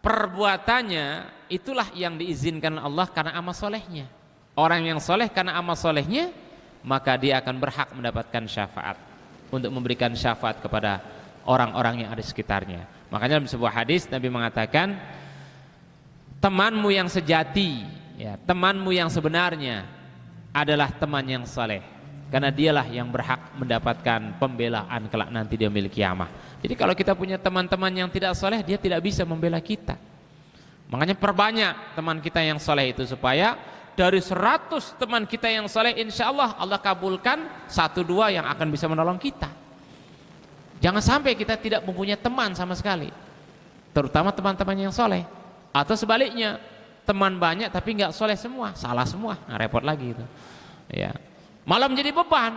Speaker 2: perbuatannya itulah yang diizinkan Allah karena amal solehnya. Orang yang soleh karena amal solehnya, maka dia akan berhak mendapatkan syafaat, untuk memberikan syafaat kepada orang-orang yang ada di sekitarnya. Makanya dalam sebuah hadis Nabi mengatakan, temanmu yang sejati, ya, temanmu yang sebenarnya adalah teman yang saleh, karena dialah yang berhak mendapatkan pembelaan kelak nanti di yaumil qiyamah. Jadi kalau kita punya teman-teman yang tidak saleh, dia tidak bisa membela kita. Makanya perbanyak teman kita yang saleh itu, supaya dari 100 teman kita yang saleh, insya Allah Allah kabulkan 1-2 yang akan bisa menolong kita. Jangan sampai kita tidak mempunyai teman sama sekali, terutama teman-teman yang saleh. Atau sebaliknya, teman banyak tapi nggak soleh semua, salah semua, nah, repot lagi itu. Ya, malah menjadi beban.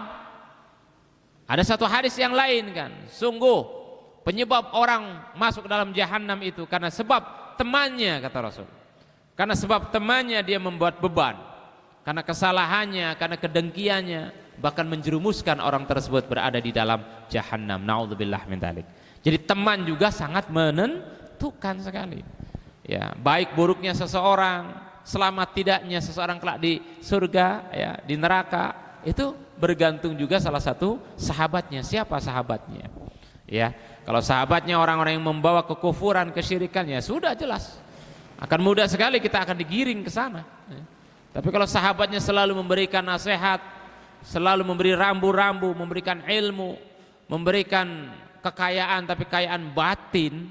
Speaker 2: Ada satu hadis yang lain kan, sungguh penyebab orang masuk ke dalam jahanam itu karena sebab temannya, kata Rasul. Karena sebab temannya dia membuat beban, karena kesalahannya, karena kedengkiannya, bahkan menjerumuskan orang tersebut berada di dalam jahanam. Naudzubillah min dzalik. Jadi teman juga sangat menentukan sekali. Ya, baik buruknya seseorang, selamat tidaknya seseorang kelak di surga, ya, di neraka, itu bergantung juga salah satu sahabatnya. Siapa sahabatnya? Ya, kalau sahabatnya orang-orang yang membawa kekufuran, kesyirikan, ya sudah jelas akan mudah sekali kita akan digiring ke sana. Tapi kalau sahabatnya selalu memberikan nasihat, selalu memberi rambu-rambu, memberikan ilmu, memberikan kekayaan tapi kekayaan batin,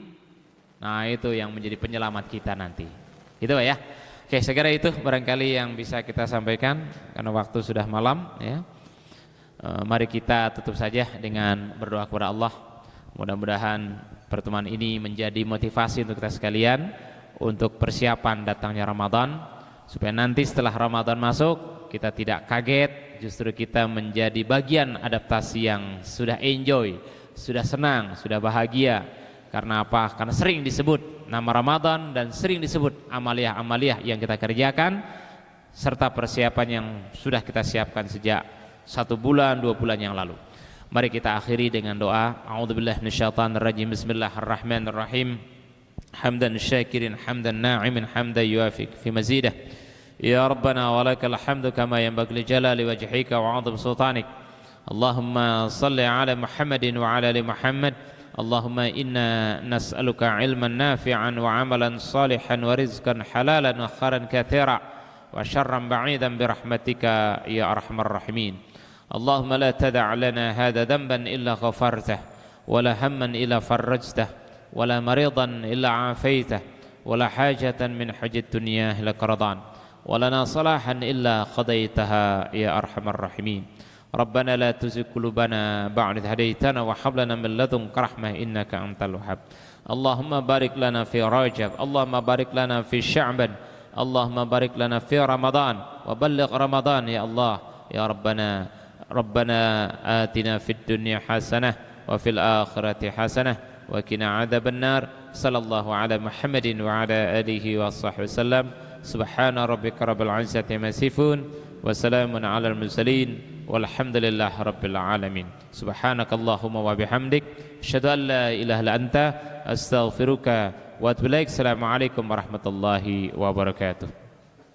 Speaker 2: nah itu yang menjadi penyelamat kita nanti. Itu ya. Oke, saya kira itu barangkali yang bisa kita sampaikan karena waktu sudah malam ya. Mari kita tutup saja dengan berdoa kepada Allah. Mudah-mudahan pertemuan ini menjadi motivasi untuk kita sekalian untuk persiapan datangnya Ramadan, supaya nanti setelah Ramadan masuk kita tidak kaget, justru kita menjadi bagian adaptasi yang sudah enjoy, sudah senang, sudah bahagia. Karena apa? Karena sering disebut nama Ramadan dan sering disebut amaliyah-amaliyah yang kita kerjakan serta persiapan yang sudah kita siapkan sejak 1 bulan, 2 bulan yang lalu. Mari kita akhiri dengan doa. A'udzubillahi minasyaitonirrajim. Bismillahirrahmanirrahim. حمدا شاكرا حمدا ناعما حمدا يوافق في مزيده يا ربنا ولك الحمد كما ينبغي لجلال وجهك وعظم سلطانك اللهم صل على محمد وعلى ال محمد اللهم إنا نسألك علما نافعا وعملا صالحا ورزقا حلالا وخيرا كثيرا وشرا بعيدا برحمتك يا أرحم الراحمين اللهم لا تدع لنا هذا ذنبا إلا غفرته ولا هما إلا فرجته ولا مريضا إلا عافيته ولا حاجة من حج الدنيا لك رضان ولنا صلاحا إلا قضيتها يا أرحم الراحمين ربنا لا تزغ قلوبنا بعد إذ هديتنا وهب لنا من لدنك رحمة إنك أنت الوهاب اللهم بارك لنا في رجب اللهم بارك لنا في شعبان اللهم بارك لنا في رمضان وبلغ رمضان يا الله يا ربنا آتنا في الدنيا حسنة وفي الآخرة حسنة وقنا عذاب النار صلى الله على محمد وعلى آله وصحبه وسلم سبحان ربك رب العزة عما يصفون وسلام على المرسلين والحمد لله رب العالمين سبحانك اللهم وبحمدك أشهد أن لا إله إلا أنت أستغفرك وأتوب إليك السلام عليكم ورحمة الله وبركاته